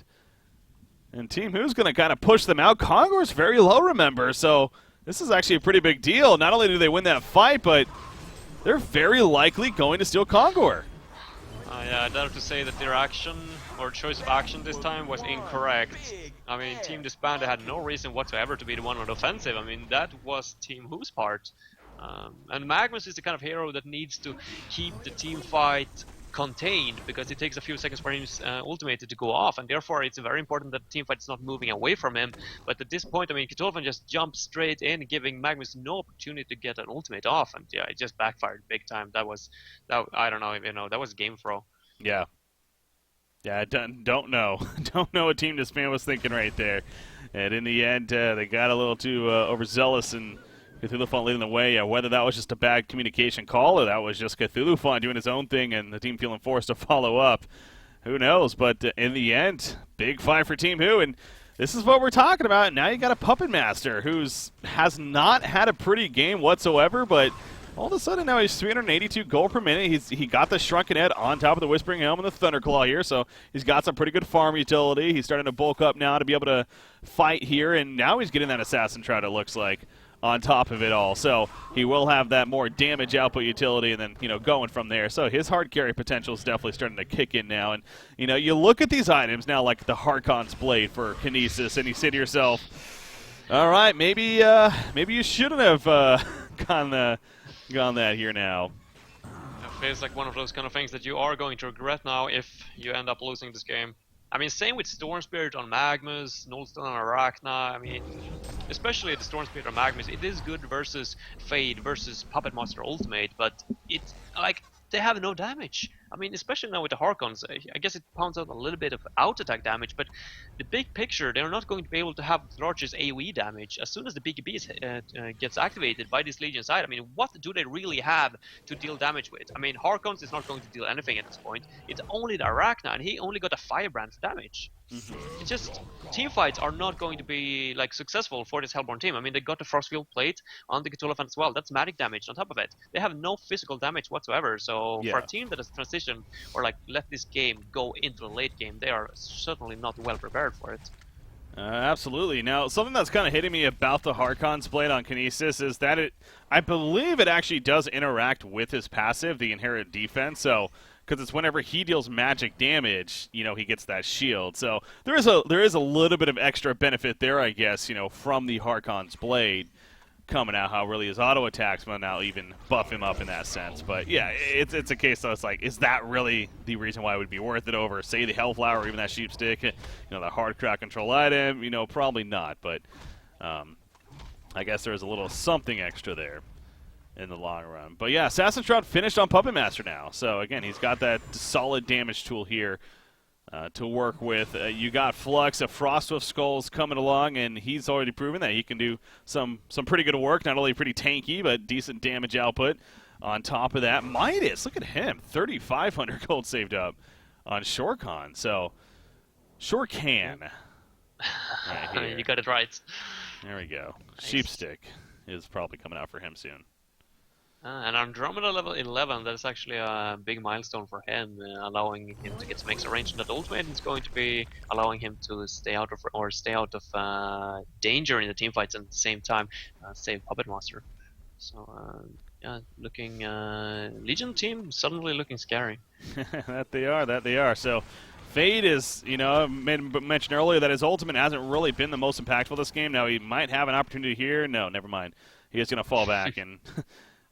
And Team Who's going to kind of push them out. Kongor's very low, remember, so this is actually a pretty big deal. Not only do they win that fight, but they're very likely going to steal Kongor. Yeah, I dare to say that their action, or choice of action this time, was incorrect. I mean, Team DsBn had no reason whatsoever to be the one on the offensive. I mean, that was Team Who's part. And Magnus is the kind of hero that needs to keep the team fight contained, because it takes a few seconds for his ultimate to go off, and therefore it's very important that the team fight is not moving away from him. But at this point, I mean, Cthulhu just jumped straight in, giving Magnus no opportunity to get an ultimate off, and yeah, it just backfired big time. That I don't know, that was game throw. Yeah. Yeah, I don't know. Don't know what Team DsBn was thinking right there. And in the end, they got a little too overzealous, and Cthulhu Fawn leading the way. Yeah, whether that was just a bad communication call or that was just Cthulhu Fawn doing his own thing and the team feeling forced to follow up, who knows? But in the end, big fight for Team Who, and this is what we're talking about. Now you got a Puppet Master who has not had a pretty game whatsoever, but all of a sudden now he's 382 gold per minute. He got the Shrunken Head on top of the Whispering Helm and the Thunderclaw here, so he's got some pretty good farm utility. He's starting to bulk up now to be able to fight here, and now he's getting that Assassin Trout, it looks like, on top of it all. So he will have that more damage output utility, and then, going from there. So his hard carry potential is definitely starting to kick in now. And, you look at these items now, like the Harkon's Blade for Kinesis, and you say to yourself, all right, maybe you shouldn't have gone that here now. It feels like one of those kind of things that you are going to regret now if you end up losing this game. I mean, same with Storm Spirit on Magnus, Nullstone on Arachna. I mean, especially the Storm Spirit on Magnus, it is good versus Fade versus Puppet Master Ultimate, but it's like they have no damage. I mean, especially now with the Harkons, I guess it pounds out a little bit of out-attack damage, but the big picture, they're not going to be able to have the largest AoE damage. As soon as the BKB gets activated by this Legion side, I mean, what do they really have to deal damage with? I mean, Harkons is not going to deal anything at this point. It's only the Arachna, and he only got a Firebrand damage. It's just, team fights are not going to be successful for this Hellborn team. I mean, they got the Frostfield plate on the Cthulhu as well. That's magic damage on top of it. They have no physical damage whatsoever. So for a team that has transitioned or let this game go into the late game, they are certainly not well prepared for it. Absolutely. Now, something that's kind of hitting me about the Harkon's Blade on Kinesis is that I believe it actually does interact with his passive, the Inherent Defense. So, because it's whenever he deals magic damage, he gets that shield. So there is a little bit of extra benefit there, I guess, from the Harkon's Blade. coming out, how really his auto attacks will now even buff him up in that sense. But yeah, it's a case though. It's like, is that really the reason why it would be worth it over, say, the Hellflower or even that Sheep Stick? You know, the hard crowd control item. You know, probably not. But I guess there's a little something extra there in the long run. But yeah, Assassin's Shroud finished on Puppet Master now. So again, he's got that solid damage tool here to work with. You got Flux of Frostwolf Skulls coming along, and he's already proven that he can do some pretty good work. Not only pretty tanky, but decent damage output. On top of that, Midas, look at him, 3,500 gold saved up on Shorecan. So sure can. Right, you got it right. There we go. Nice. Sheepstick is probably coming out for him soon. And Andromeda level 11, that is actually a big milestone for him, allowing him to get some extra range. And that ultimate is going to be allowing him to stay out of danger in the team fights, and at the same time save Puppet Master. So yeah, looking Legion team suddenly looking scary. That they are. So Fade is, you know, I mentioned earlier that his ultimate hasn't really been the most impactful this game. Now he might have an opportunity here. No, never mind. He is going to fall back and.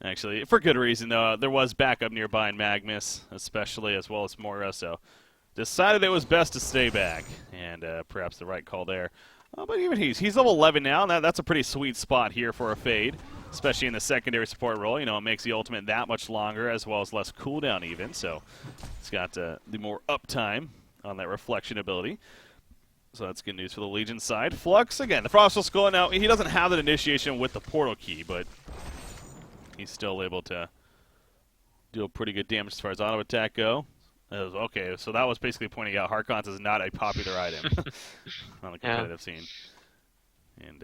Actually, for good reason, though. There was backup nearby in Magnus, especially, as well as Moira, so decided it was best to stay back, and perhaps the right call there. But even he's level 11 now, and that's a pretty sweet spot here for a Fade, especially in the secondary support role. You know, it makes the ultimate that much longer, as well as less cooldown even, so it's got the more uptime on that reflection ability. So that's good news for the Legion side. Flux, again, the Frostwolf Skull, now he doesn't have that initiation with the portal key, but he's still able to deal pretty good damage as far as auto attack go. Okay, so that was basically pointing out Harkons is not a popular item on the competitive scene. And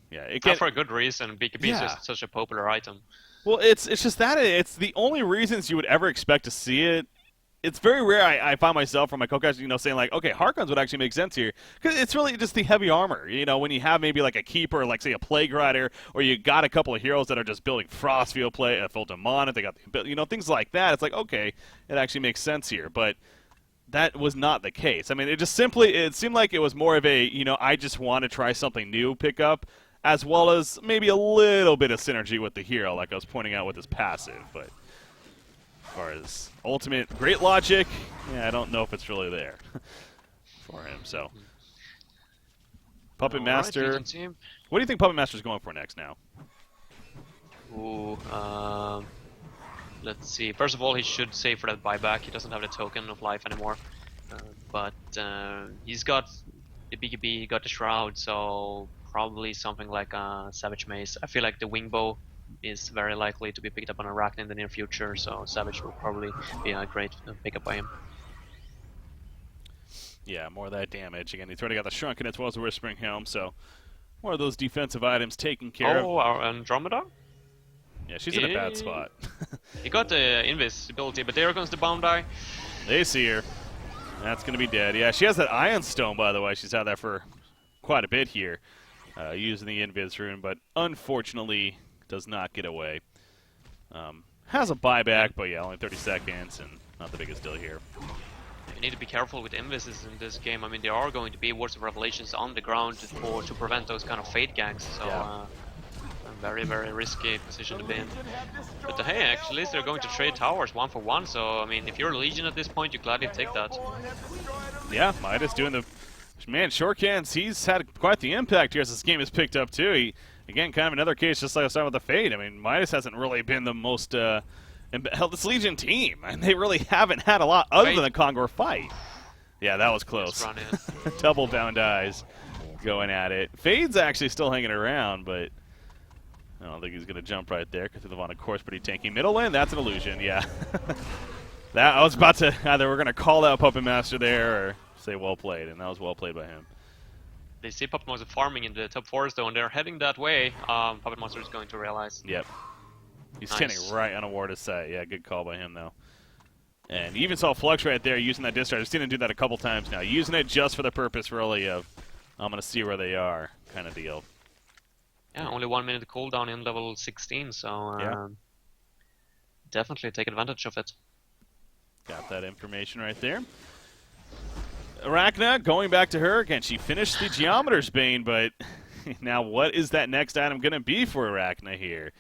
yeah, it can, not for a good reason. BKB is just such a popular item. Well, it's just that it's the only reasons you would ever expect to see it. It's very rare I find myself from my co-guys, you know, saying like, okay, Harkons would actually make sense here, because it's really just the heavy armor. You know, when you have maybe like a keeper, like say a Plague Rider, or you got a couple of heroes that are just building Frostfield full Demon, if they got the, you know, things like that. It's like, okay, it actually makes sense here, but that was not the case. I mean, it seemed like it was more of a, you know, I just want to try something new pickup, as well as maybe a little bit of synergy with the hero, like I was pointing out with his passive, but. As far as ultimate great logic, yeah, I don't know if it's really there for him. So, Puppet Master. What do you think Puppet Master's going for next now? Ooh, let's see. First of all, he should save for that buyback. He doesn't have the token of life anymore, but he's got the BKB, he got the Shroud, so probably something like a Savage Mace. I feel like the Wingbow is very likely to be picked up on Arachne in the near future, so Savage will probably be a great pickup by him. Yeah, more of that damage. Again, he's already got the Shrunken as well as the Whispering Helm, so more of those defensive items taken care of. Oh, our Andromeda? Yeah, she's in a bad spot. He got the invisibility, but there comes the Boundai. They see her. That's going to be dead. Yeah, she has that Ion Stone, by the way. She's had that for quite a bit here, using the Invis rune, but unfortunately does not get away. Has a buyback, but yeah, only 30 seconds, and not the biggest deal here. You need to be careful with Invises in this game. I mean, there are going to be Words of Revelations on the ground to prevent those kind of Fate ganks, so a very, very risky position to be in. But hey, actually, they're going to trade towers 1-for-1, so I mean, if you're a Legion at this point, you gladly take that. Yeah, Midas doing the... Man, Shorecans, he's had quite the impact here as this game has picked up, too. He, again, kind of another case just like I saw with the Fade. I mean, Midas hasn't really been the most held this Legion team, and they really haven't had a lot other than the Kongor fight. Yeah, that was close. Double bound eyes going at it. Fade's actually still hanging around, but I don't think he's going to jump right there because he's on a course pretty tanky. Middle lane, that's an illusion, yeah. That I was about to, either we're going to call out Puppet Master there or say well played, and that was well played by him. They see Puppet Monster farming in the top forest though, and they're heading that way. Puppet Monster is going to realize. Yep. He's standing right on a warded site. Yeah, good call by him though. And you even saw Flux right there using that discharge. I've seen him do that a couple times now. Using it just for the purpose really of, I'm going to see where they are kind of deal. Yeah, only 1 minute cooldown in level 16, so definitely take advantage of it. Got that information right there. Arachne, going back to her again. She finished the Geometer's Bane, but Now, what is that next item going to be for Arachna here?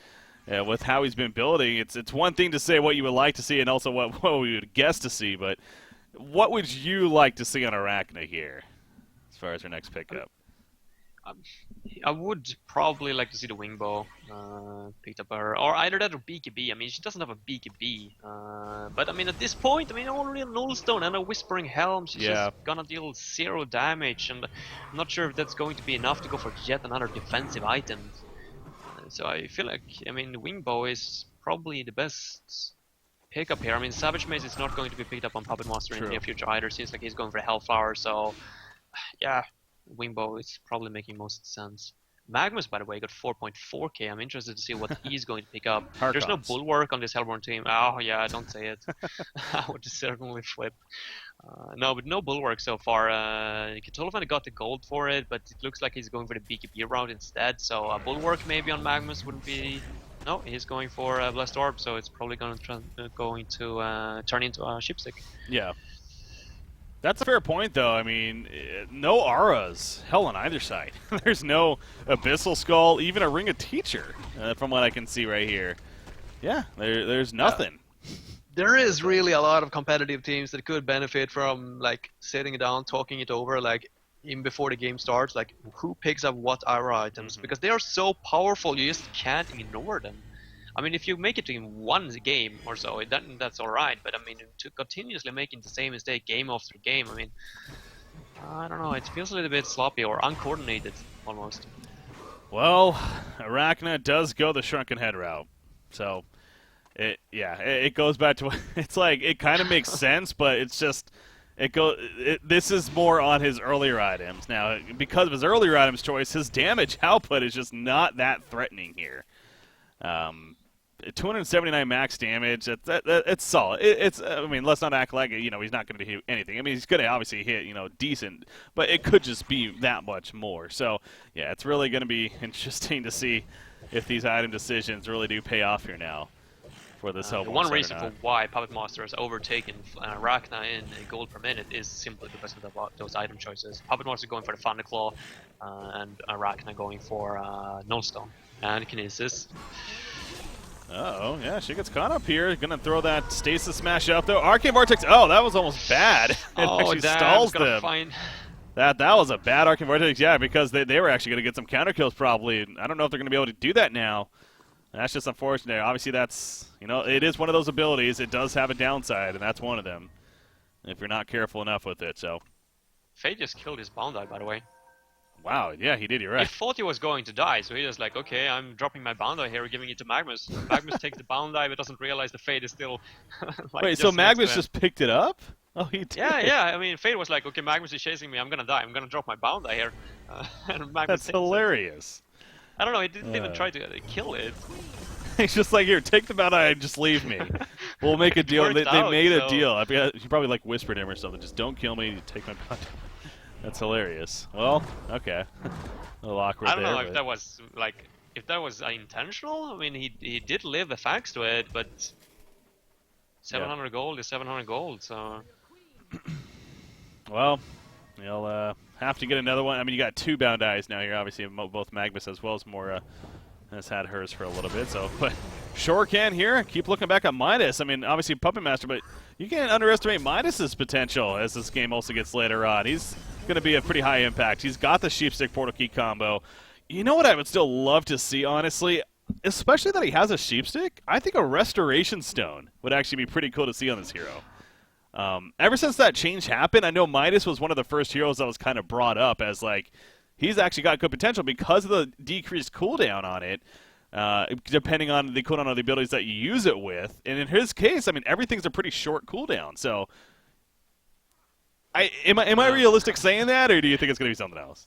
With how he's been building, it's one thing to say what you would like to see and also what we would guess to see, but what would you like to see on Arachna here as far as her next pickup? I would probably like to see the Wingbow picked up her, or either that or BKB. I mean, she doesn't have a BKB, but I mean, at this point, I mean, already a Nullstone and a Whispering Helm, she's just gonna deal 0 damage, and I'm not sure if that's going to be enough to go for yet another defensive item. So I feel like, I mean, the Wingbow is probably the best pickup here. I mean, Savage Mace is not going to be picked up on Puppet Master in the near future either. Seems like he's going for Hellflower, so yeah, Wingbow is probably making most sense. Magnus, by the way, got 4.4k. I'm interested to see what he's going to pick up. There's no Bulwark on this Hellborn team. Oh yeah, don't say it. I would certainly flip. No, but no Bulwark so far. Cthulhu got the gold for it, but it looks like he's going for the BKB route instead. So a Bulwark maybe on Magnus wouldn't be. No, he's going for Blessed Orb, so it's probably going to turn into a Sheepstick. Yeah. That's a fair point, though. I mean, no auras, hell on either side. There's no Abyssal Skull, even a Ring of Teacher, from what I can see right here. Yeah, there's nothing. There is really a lot of competitive teams that could benefit from like sitting down, talking it over, like even before the game starts, like who picks up what aura items, because they are so powerful, you just can't ignore them. I mean, if you make it in one game or so, that's alright, but I mean, to continuously making the same mistake game after game, I mean, I don't know, it feels a little bit sloppy or uncoordinated, almost. Well, Arachna does go the Shrunken Head route, so, it goes back to, it's like, it kind of makes sense, but it's just, this is more on his earlier items. Now, because of his earlier items choice, his damage output is just not that threatening here. 279 max damage. It's solid. I mean, let's not act like he's not going to hit anything. I mean, he's going to obviously hit decent, but it could just be that much more. So yeah, it's really going to be interesting to see if these item decisions really do pay off here now for this Hellborn. One reason for why Puppet Master has overtaken Arachna in gold per minute is simply because of those item choices. Puppet Master going for the Thunderclaw, and Arachna going for Nullstone and Kinesis. Uh-oh, yeah, she gets caught up here. Gonna throw that Stasis Smash up, though. Arcane Vortex, oh, that was almost bad. It actually stalls them. That was a bad Arcane Vortex, yeah, because they were actually gonna get some counter kills probably. I don't know if they're gonna be able to do that now. That's just unfortunate. Obviously, that's, it is one of those abilities. It does have a downside, and that's one of them, if you're not careful enough with it, so. Faye just killed his Boundai, by the way. Wow, yeah, he did, you're right. He thought he was going to die, so he was like, okay, I'm dropping my Boundai here, giving it to Magnus. Magnus takes the Boundai, but doesn't realize the Fate is still... like, wait, so Magnus just picked it up? Oh, he did? Yeah, I mean, Fate was like, okay, Magnus is chasing me, I'm gonna die, I'm gonna drop my Boundai here. And Magnus That's hilarious. I don't know, he didn't even try to kill it. He's just like, here, take the Boundai and just leave me. We'll make a deal. They made a deal. He probably like whispered him or something, just don't kill me, take my Boundai. That's hilarious. Well, okay. A little awkward there. I don't know if that was intentional. I mean, he did live the facts to it, but 700 gold is 700 gold. So, well, you'll have to get another one. I mean, you got 2 Boundais now here. Obviously, both Magnus as well as Mora has had hers for a little bit. So, but sure can here. Keep looking back at Midas. I mean, obviously Puppet Master, but you can't underestimate Midas's potential as this game also gets later on. He's going to be a pretty high impact. He's got the Sheepstick Portal Key combo. You know what I would still love to see, honestly? Especially that he has a Sheepstick? I think a Restoration Stone would actually be pretty cool to see on this hero. Ever since that change happened, I know Midas was one of the first heroes that was kind of brought up as, like, he's actually got good potential because of the decreased cooldown on it, depending on the cooldown of the abilities that you use it with. And in his case, I mean, everything's a pretty short cooldown, so... Am I realistic saying that, or do you think it's going to be something else?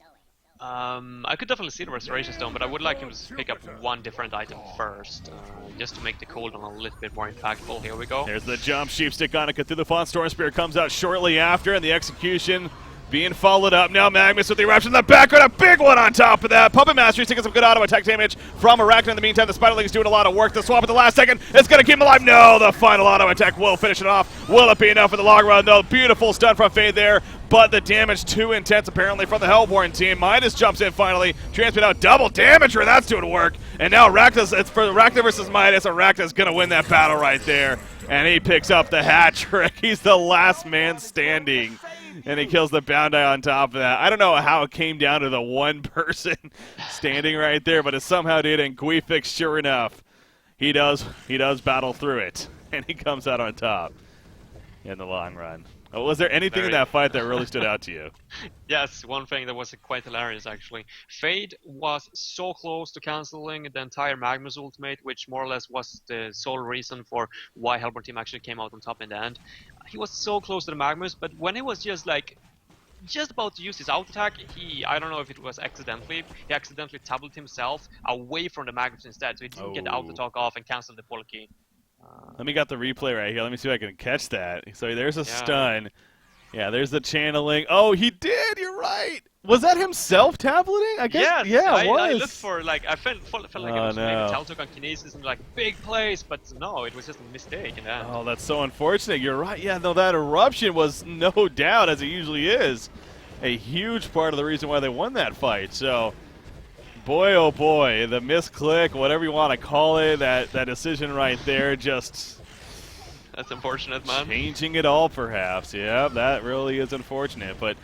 I could definitely see the Restoration Stone, but I would like him to pick up one different item first, just to make the cooldown a little bit more impactful. Here we go. There's the jump. Sheepstick on it through the Fawn Storm Spear comes out shortly after, and the execution being followed up. Now Magnus with the eruption in the background, a big one on top of that. Puppet Master taking some good auto attack damage from Arachna in the meantime. The Spider League is doing a lot of work. The swap at the last second is going to keep him alive. No, the final auto attack will finish it off. Will it be enough for the long run, though? Beautiful stun from Fade there, but the damage too intense apparently from the Hellborn team. Midas jumps in finally. Transmit out double damage where that's doing work. And now Arachna's, it's for Arachna versus Midas. Arachna's going to win that battle right there. And he picks up the hat trick. He's the last man standing. And he kills the Boundai on top of that. I don't know how it came down to the one person standing right there, but it somehow did. And Guifix, sure enough, he does battle through it. And he comes out on top in the long run. Oh, was there anything in that fight that really stood out to you? Yes, one thing that was quite hilarious actually. Fade was so close to cancelling the entire Magnus ultimate, which more or less was the sole reason for why Hellborn team actually came out on top in the end. He was so close to the Magnus, but when he was just about to use his auto attack, I don't know if it was accidentally, he accidentally tabbled himself away from the Magnus instead, so he didn't get the auto attack off and cancel the Polki. Let me get the replay right here. Let me see if I can catch that. So there's a stun. Yeah, there's the channeling. Oh, he did. You're right. Was that himself tableting? I guess. Yes, yeah, it was. I looked for I felt like it was maybe Taltok on Kinesis and big place, but no, it was just a mistake in that. Oh, that's so unfortunate. You're right. Yeah, no, that eruption was no doubt, as it usually is, a huge part of the reason why they won that fight. So, boy, oh boy, the misclick, whatever you want to call it, that decision right there, just that's unfortunate, man. Changing it all, perhaps. Yeah, that really is unfortunate. But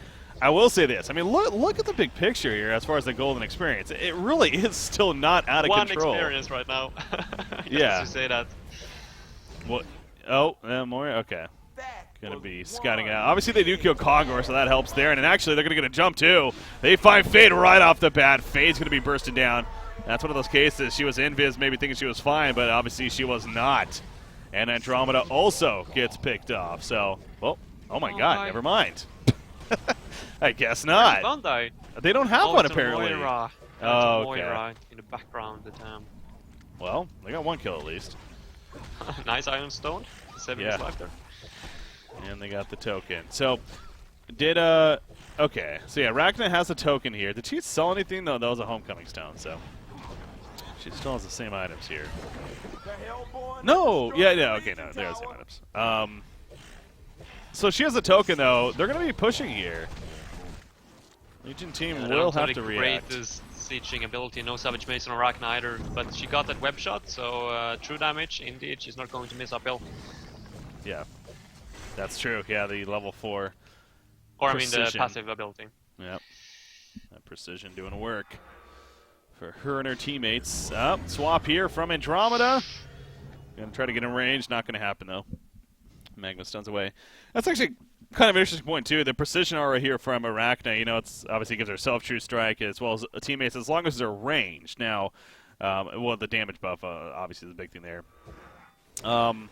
I will say this. I mean, look at the big picture here as far as the golden experience. It really is still not out of control. One experience right now. Yeah. To say that. What? Oh, more? Okay. Going to be scouting out. Obviously, they do kill Kogor, so that helps there. And actually, they're going to get a jump, too. They find Fade right off the bat. Fade's going to be bursted down. That's one of those cases. She was invis, maybe thinking she was fine, but obviously she was not. And Andromeda also gets picked off. So, well, oh my God, never mind. I guess not. Boundai? They don't have one, apparently. Moira. Oh, okay. Moira in the background. Well, they got one kill at least. Nice Iron Stone. 7 minutes left there. And they got the token. So, okay. So yeah, Arachna has a token here. Did she sell anything? No, that was a Homecoming Stone, so. She still has the same items here. No! Yeah, okay, no, they're the same items. So she has a token, though. They're going to be pushing here. Legion team will have to react. Greatest sieging ability, no Savage Mace on Arachna either, but she got that web shot, so true damage, indeed, she's not going to miss uphill. Yeah, that's true. Yeah, the level 4. Or precision. I mean the passive ability. Yep. That precision doing work for her and her teammates. Swap here from Andromeda. Gonna try to get in range. Not gonna happen though. Magma stuns away. That's actually kind of an interesting point too. The precision aura here from Arachna. You know, it's obviously gives herself true strike as well as teammates as long as they're ranged. Now, well, the damage buff obviously is a big thing there. You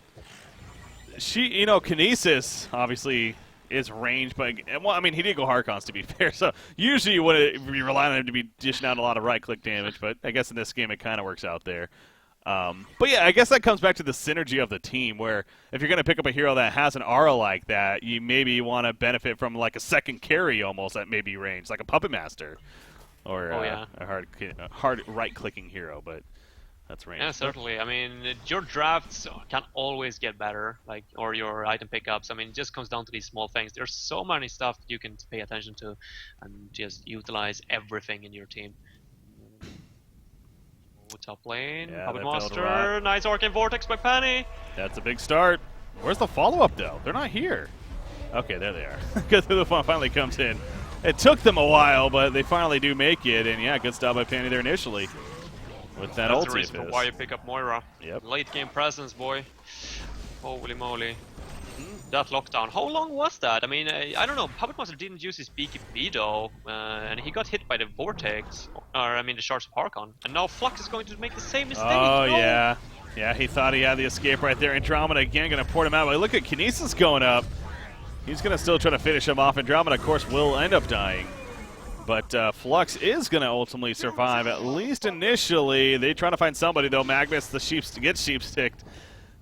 know, Kinesis obviously is ranged, but well, I mean, he did go Harkons to be fair. So usually you would be relying on him to be dishing out a lot of right-click damage, but I guess in this game it kind of works out there. But yeah, I guess that comes back to the synergy of the team, where if you're going to pick up a hero that has an aura like that, you maybe want to benefit from like a second carry almost that may be ranged, like a Puppet Master, or a hard right-clicking hero, but that's ranged. Yeah, certainly. I mean, your drafts can always get better, or your item pickups. I mean, it just comes down to these small things. There's so many stuff that you can pay attention to and just utilize everything in your team. Top lane, Puppet Master, nice Arcane Vortex by Penny. That's a big start. Where's the follow-up, though? They're not here. Okay, there they are. Because the one finally comes in. It took them a while, but they finally do make it. And yeah, good stop by Penny there initially. With that ulti. That's the reason for why you pick up Moira. Yep. Late game presence, boy. Holy moly. That lockdown. How long was that? I mean, I don't know. Puppet Master didn't use his BKB though, and he got hit by the Vortex, or I mean the Shards of Harkon. And now Flux is going to make the same mistake. Oh yeah. Yeah, he thought he had the escape right there. Andromeda again going to port him out. But look at Kinesis going up. He's going to still try to finish him off. Andromeda, of course, will end up dying. But Flux is going to ultimately survive, at least initially. They try to find somebody, though. Magnus, gets sheep-sticked.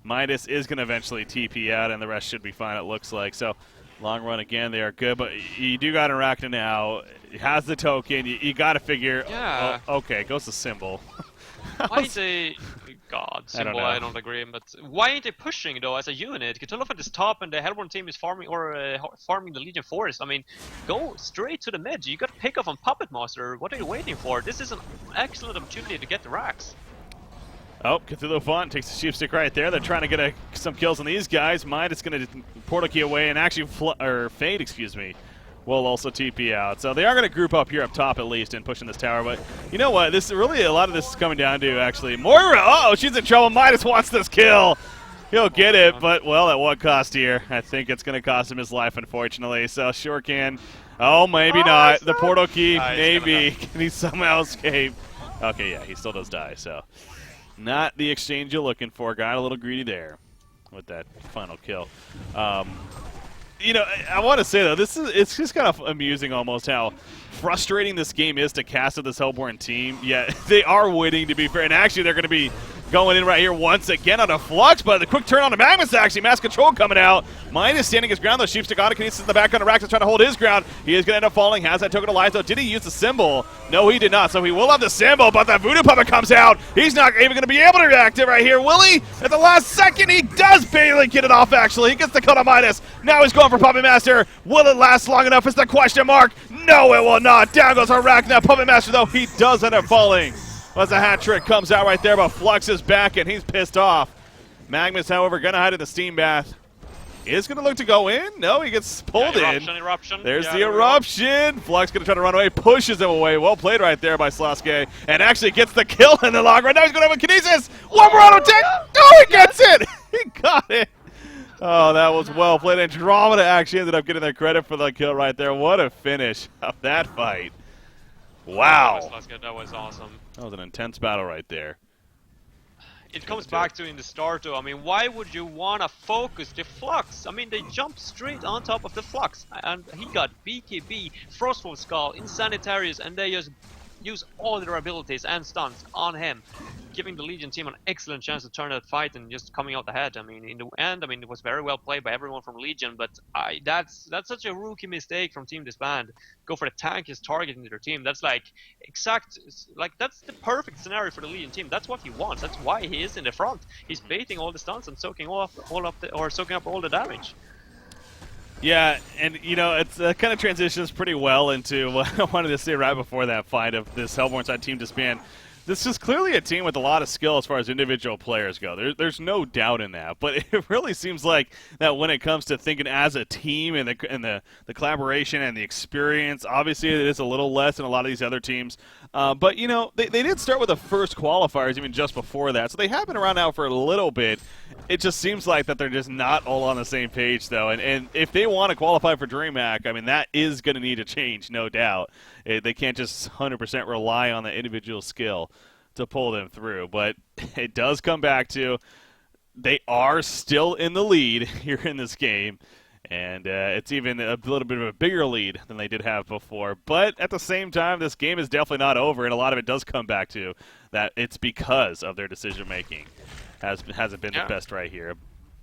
Midas is going to eventually TP out, and the rest should be fine, it looks like. So Long run again, they are good, but you do got Arachna now. He has the token. You got to figure. Yeah. Oh, okay, goes the symbol. Why ain't they? God, symbol. I don't agree. But why ain't they pushing though as a unit? Cthulhu is top, and the Hellborn team is farming farming the Legion Forest. I mean, go straight to the mid. You got to pick off on Puppet Master. What are you waiting for? This is an excellent opportunity to get the racks. Oh, Cthulhu Font takes the sheep stick right there. They're trying to get some kills on these guys. Midas going to portal key away, and actually, Fade, excuse me, will also TP out. So they are going to group up here up top at least and pushing this tower. But you know what? This really a lot of this is coming down to actually Moira. Uh-oh, she's in trouble. Midas wants this kill. He'll get it, but well, at what cost here? I think it's going to cost him his life, unfortunately. So sure can. Oh, maybe not. The portal key, maybe. Can he somehow escape? Okay, yeah, he still does die. So not the exchange you're looking for. Got a little greedy there with that final kill. You know, I want to say though, it's just kind of amusing almost how frustrating this game is to cast with this Hellborn team. Yeah, they are winning, to be fair, and actually they're going to be going in right here once again on a Flux, but the quick turn on the Magnus actually. Mass Control coming out. Midas standing his ground though. Sheepstick Autokinesis in the back on the Rax is trying to hold his ground. He is going to end up falling. Has that token alive though. Did he use the symbol? No, he did not. So he will have the symbol, but that Voodoo Puppet comes out. He's not even going to be able to react it right here. Will he? At the last second, he does barely get it off actually. He gets the cut on Midas. Now he's going for Puppet Master. Will it last long enough? Is the question mark. No, it will not. Down goes Arachna. Puppet Master though, he does end up falling. As a hat trick comes out right there, but Flux is back and he's pissed off. Magnus, however, going to hide in the steam bath. Is going to look to go in. No, he gets pulled in. Eruption. There's the eruption. Flux going to try to run away, pushes him away. Well played right there by Slaske, and actually gets the kill in the long run. Now he's going to have a Kinesis. One more auto tank. Oh, he gets it. He got it. Oh, that was well played. Andromeda actually ended up getting the credit for the kill right there. What a finish of that fight. Wow. That was awesome. That was an intense battle right there. It comes back to in the start though. I mean, why would you want to focus the Flux? I mean, they jumped straight on top of the Flux, and he got BKB, Frostwolf Skull, Insanitarius, and they just use all their abilities and stunts on him, giving the Legion team an excellent chance to turn that fight and just coming out ahead. I mean, in the end, I mean, it was very well played by everyone from Legion, but that's such a rookie mistake from Team DsBn. Go for the tank as targeting their team. That's like that's the perfect scenario for the Legion team. That's what he wants. That's why he is in the front. He's baiting all the stunts and soaking up all the damage. Yeah, and you know, it's kind of transitions pretty well into what I wanted to say right before that fight of this Hellborn side Team DsBn. This is clearly a team with a lot of skill as far as individual players go. There's no doubt in that. But it really seems like that when it comes to thinking as a team and the collaboration and the experience, obviously it is a little less than a lot of these other teams. But, you know, they did start with the first qualifiers even just before that. So they have been around now for a little bit. It just seems like that they're just not all on the same page, though. And if they want to qualify for DreamHack, I mean, that is going to need to change, no doubt. They can't just 100% rely on the individual skill to pull them through. But it does come back to they are still in the lead here in this game. And it's even a little bit of a bigger lead than they did have before. But at the same time, this game is definitely not over, and a lot of it does come back to that it's because of their decision-making. Hasn't been the best right here.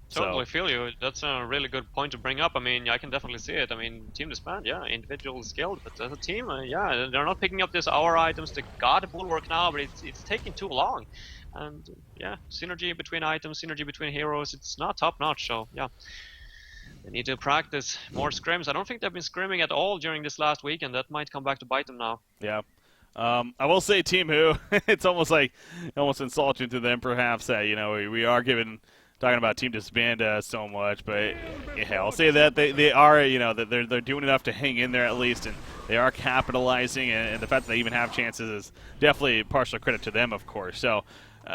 Totally feel you. That's a really good point to bring up. I mean, I can definitely see it. I mean, Team DsBn, yeah, individual skilled, but as a team, yeah, they're not picking up these hour items. They got a bulwark now, but it's taking too long. And yeah, synergy between items, synergy between heroes, it's not top notch. So yeah, they need to practice more scrims. I don't think they've been scrimming at all during this last week, and that might come back to bite them now. Yeah. I will say Team Who, it's almost insulting to them perhaps that, you know, we are talking about Team DsBn so much, but yeah, I'll say that they are, you know, that they're doing enough to hang in there at least, and they are capitalizing, and the fact that they even have chances is definitely partial credit to them, of course. So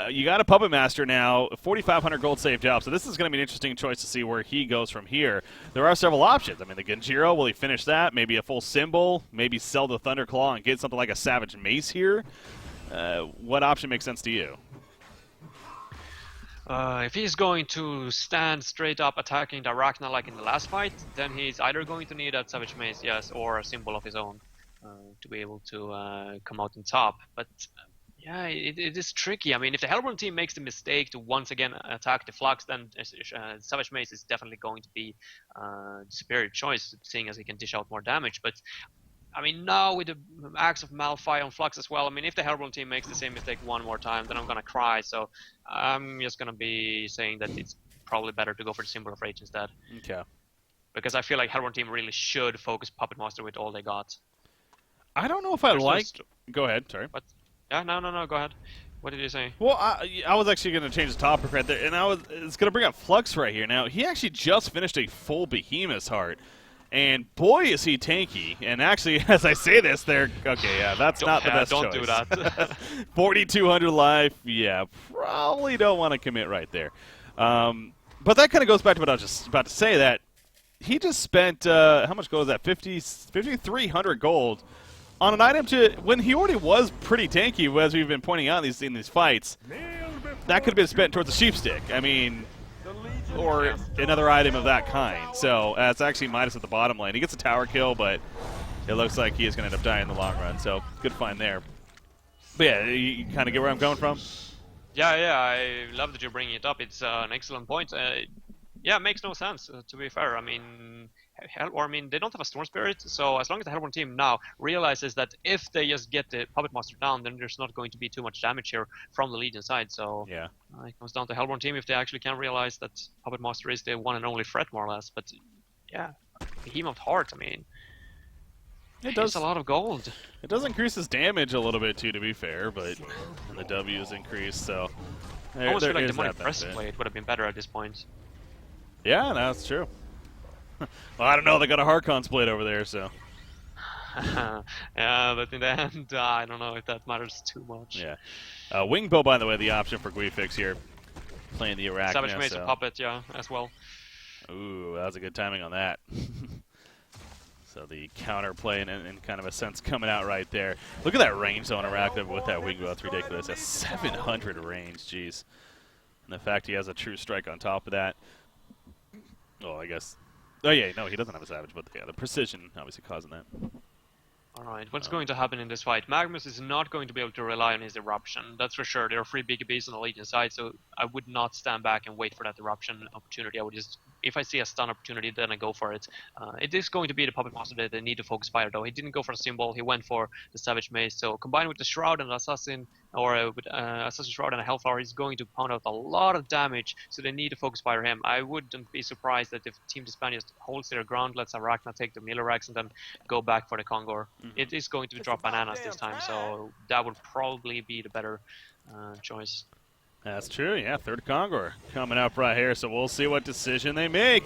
you got a Puppet Master now, 4,500 gold saved up, so this is going to be an interesting choice to see where he goes from here. There are several options. I mean, the Genjiro, will he finish that? Maybe a full symbol, maybe sell the Thunderclaw and get something like a Savage Mace here. What option makes sense to you? If he's going to stand straight up attacking the Arachna like in the last fight, then he's either going to need that Savage Mace, yes, or a symbol of his own to be able to come out on top. But Yeah, it is tricky. I mean, if the Hellborn team makes the mistake to once again attack the Flux, then Savage Mace is definitely going to be the superior choice, seeing as he can dish out more damage. But I mean, now with the Axe of Malphite on Flux as well, I mean, if the Hellborn team makes the same mistake one more time, then I'm gonna cry. So I'm just gonna be saying that it's probably better to go for the Symbol of Rage instead. Okay. Because I feel like Hellborn team really should focus Puppet Master with all they got. I don't know if I There's no like. Go ahead. Sorry. But yeah, no, go ahead. What did you say? Well, I was actually going to change the topic right there, and it's going to bring up Flux right here. Now, he actually just finished a full Behemoth's Heart, and boy, is he tanky. And actually, as I say this, that's not the best don't choice. do that. 4,200 life, yeah, probably don't want to commit right there. But that kind of goes back to what I was just about to say, that he just spent, how much gold is that, 5,300 gold on an item when he already was pretty tanky, as we've been pointing out in these fights. That could have been spent towards the sheep stick. I mean, or another item of that kind. So it's actually Midas at the bottom lane. He gets a tower kill, but it looks like he is going to end up dying in the long run. So good find there. But yeah, you kind of get where I'm going from? Yeah, I love that you're bringing it up. It's an excellent point. Yeah, it makes no sense, to be fair. I mean, they don't have a Storm Spirit, so as long as the Hellborn team now realizes that if they just get the Puppet Master down, then there's not going to be too much damage here from the Legion side. So yeah, it comes down to Hellborn team if they actually can realize that Puppet Master is the one and only threat, more or less. But yeah, Behemoth Heart, I mean, it does a lot of gold. It does increase his damage a little bit too, to be fair, but and the W is increased, so I almost feel like the Demonic Breastplate would have been better at this point. Yeah, that's true. Well, I don't know. They got a Harkon's blade over there, so. Yeah, but in the end, I don't know if that matters too much. Yeah. Wingbow, by the way, the option for Guifix here. Playing the Arachna. Savage Mace and Puppet, yeah, as well. Ooh, that was a good timing on that. So the counterplay in kind of a sense coming out right there. Look at that range on Arachna with that Wingbow. That's ridiculous. That's 700 range, jeez. And the fact he has a true strike on top of that. Oh, I guess. Oh, yeah, no, he doesn't have a Savage, but yeah, the precision obviously causing that. Alright, what's going to happen in this fight? Magnus is not going to be able to rely on his Eruption, that's for sure. There are 3 BKBs on the Legion side, so I would not stand back and wait for that Eruption opportunity. I would just, if I see a stun opportunity, then I go for it. It is going to be the Puppet Master that they need to focus fire, though. He didn't go for the Symbol, he went for the Savage Mace, so combined with the Shroud and Assassin, or with Assassin Shroud and a Hellflower, he's going to pound out a lot of damage, so they need to focus fire him. I wouldn't be surprised that if Team DsBn just holds their ground, lets Arachna take the Milorax, and then go back for the Kongor. It is going to drop bananas this time, so that would probably be the better choice. That's true, yeah, third Kongor coming up right here, so we'll see what decision they make.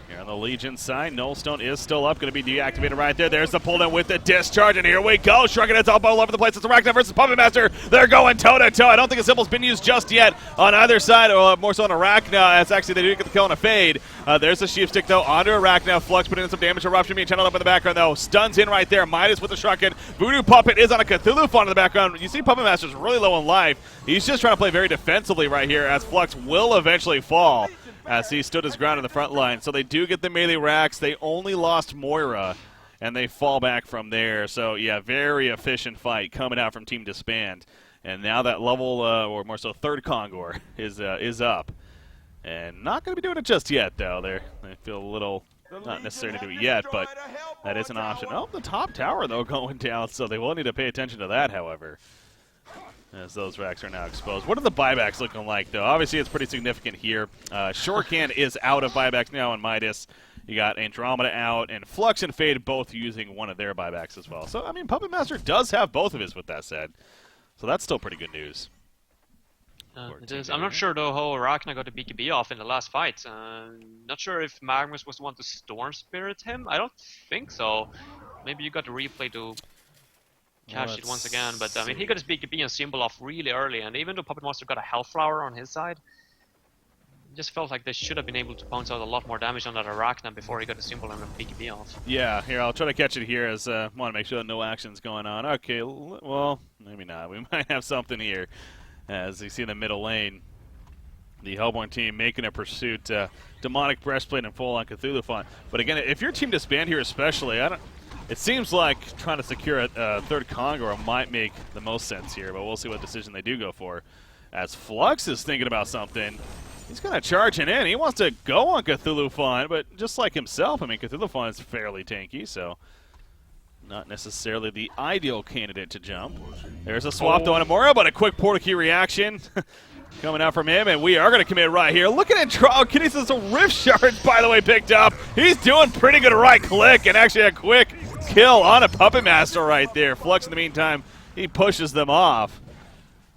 Here on the Legion side, Nullstone is still up, going to be deactivated right there. There's the pull down with the discharge, and here we go. Shrugging its elbow all over the place. It's Arachna versus Puppet Master. They're going toe-to-toe. I don't think a symbol's been used just yet on either side, or more so on Arachna, as actually they do get the kill on a fade. There's the Sheep Stick, though, onto Arachna. Flux putting in some damage. Eruption being channeled up in the background, though. Stuns in right there. Midas with the Shrugging. Voodoo Puppet is on a Cthulhu Fawn in the background. You see Puppet Master's really low on life. He's just trying to play very defensively right here, as Flux will eventually fall, as he stood his ground in the front line. So they do get the melee racks. They only lost Moira, and they fall back from there. So, yeah, very efficient fight coming out from Team DsBn. And now that level, or more so third Kongor, is up. And not going to be doing it just yet, though. They feel a little not necessary to do it yet, but that is an option. Oh, the top tower, though, going down, so they will need to pay attention to that, however, as those racks are now exposed. What are the buybacks looking like, though? Obviously, it's pretty significant here. Shortcan is out of buybacks now on Midas. You got Andromeda out, and Flux and Fade both using one of their buybacks as well. So, I mean, Puppet Master does have both of his, with that said. So that's still pretty good news. It is. I'm not sure, though, how Arachna got the BKB off in the last fight. Not sure if Magnus was the one to Storm Spirit him. I don't think so. Maybe you got the replay to catch it once again, but I mean, he got his BKB and Symbol off really early, and even though Puppet Master got a Hellflower on his side, it just felt like they should have been able to bounce out a lot more damage on that Arachna before he got a Symbol and a BKB off. Yeah, here, I'll try to catch it here, as I want to make sure that no action's going on. Okay, well, maybe not. We might have something here. As you see in the middle lane, the Hellborn team making a pursuit. Demonic Breastplate and full on Cthulhu Font. But again, if you're Team DsBn here especially, It seems like trying to secure a third Conqueror might make the most sense here, but we'll see what decision they do go for. As Flux is thinking about something, he's going to charge it in. He wants to go on Cthulhu Fawn, but just like himself, I mean, Cthulhu Fawn is fairly tanky, so not necessarily the ideal candidate to jump. There's a swap to Anamura, but a quick portal key reaction coming out from him, and we are going to commit right here. Look at Intro. Kinesis Rift Shards, by the way, picked up. He's doing pretty good right click, and actually a quick kill on a Puppet Master right there. Flux, in the meantime, he pushes them off.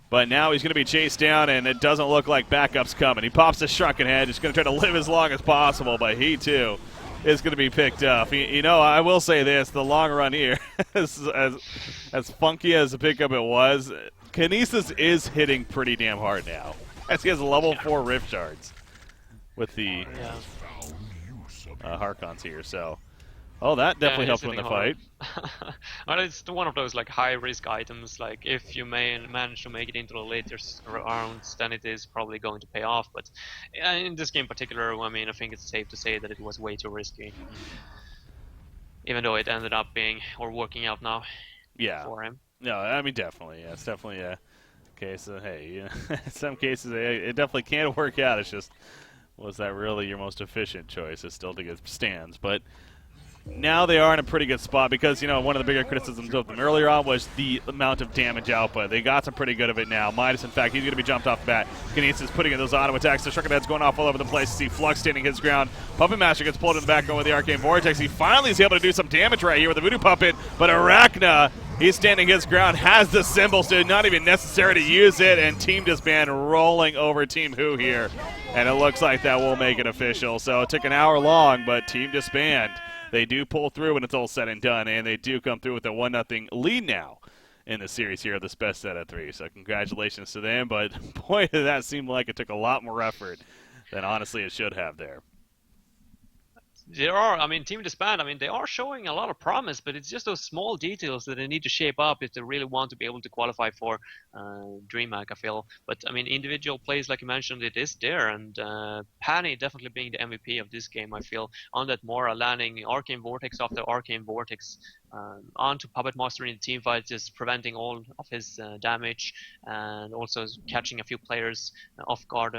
But now he's going to be chased down, and it doesn't look like backup's coming. He pops the Shrunken Head. He's going to try to live as long as possible, but he, too, is going to be picked up. You know, I will say this, the long run here, as funky as the pickup it was, Kinesis is hitting pretty damn hard now, as he has level 4 Rift Shards with the Harkons here, so... Oh, that definitely helped win the fight. Well, it's one of those like high-risk items. Like if you manage to make it into the later rounds, then it is probably going to pay off. But in this game in particular, I mean, I think it's safe to say that it was way too risky. Even though it ended up being or working out now. Yeah. For him. No, I mean definitely. Yeah, it's definitely a case of hey, in some cases it definitely can work out. It's just was that really your most efficient choice? It's still to get stands, but. Now they are in a pretty good spot because, you know, one of the bigger criticisms of them earlier on was the amount of damage output. They got some pretty good of it now. Midas, in fact, he's going to be jumped off the bat. Kinesis putting in those auto attacks. The Shrunken Head's going off all over the place. See Flux standing his ground. Puppet Master gets pulled in the back going with the Arcane Vortex. He finally is able to do some damage right here with the Voodoo Puppet, but Arachna, he's standing his ground, has the symbols, so not even necessary to use it, and Team DsBn rolling over Team Who here. And it looks like that will make it official. So it took an hour long, but Team DsBn, they do pull through when it's all said and done, and they do come through with a 1-0 lead now in the series here, this best set of 3. So congratulations to them, but boy, did that seem like it took a lot more effort than honestly it should have there. There are, I mean, Team DsBn, I mean, they are showing a lot of promise, but it's just those small details that they need to shape up if they really want to be able to qualify for DreamHack, I feel. But, I mean, individual plays, like you mentioned, it is there, and Pani definitely being the MVP of this game, I feel, on that Mora, landing Arcane Vortex after Arcane Vortex onto Puppet Master in the team fight, just preventing all of his damage, and also catching a few players off guard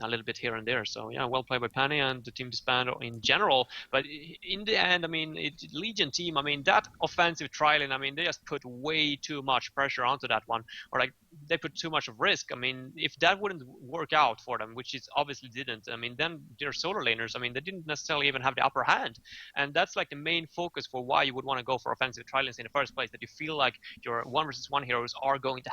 a little bit here and there. So yeah, well played by Pani and the Team DsBn in general. But in the end, I mean, Legion team, I mean, that offensive trialing, I mean, they just put way too much pressure onto that one, or like they put too much of risk. I mean, if that wouldn't work out for them, which it obviously didn't, I mean, then their solo laners, I mean, they didn't necessarily even have the upper hand. And that's like the main focus for why you would want to go for offensive trialings in the first place, that you feel like your 1 versus 1 heroes are going to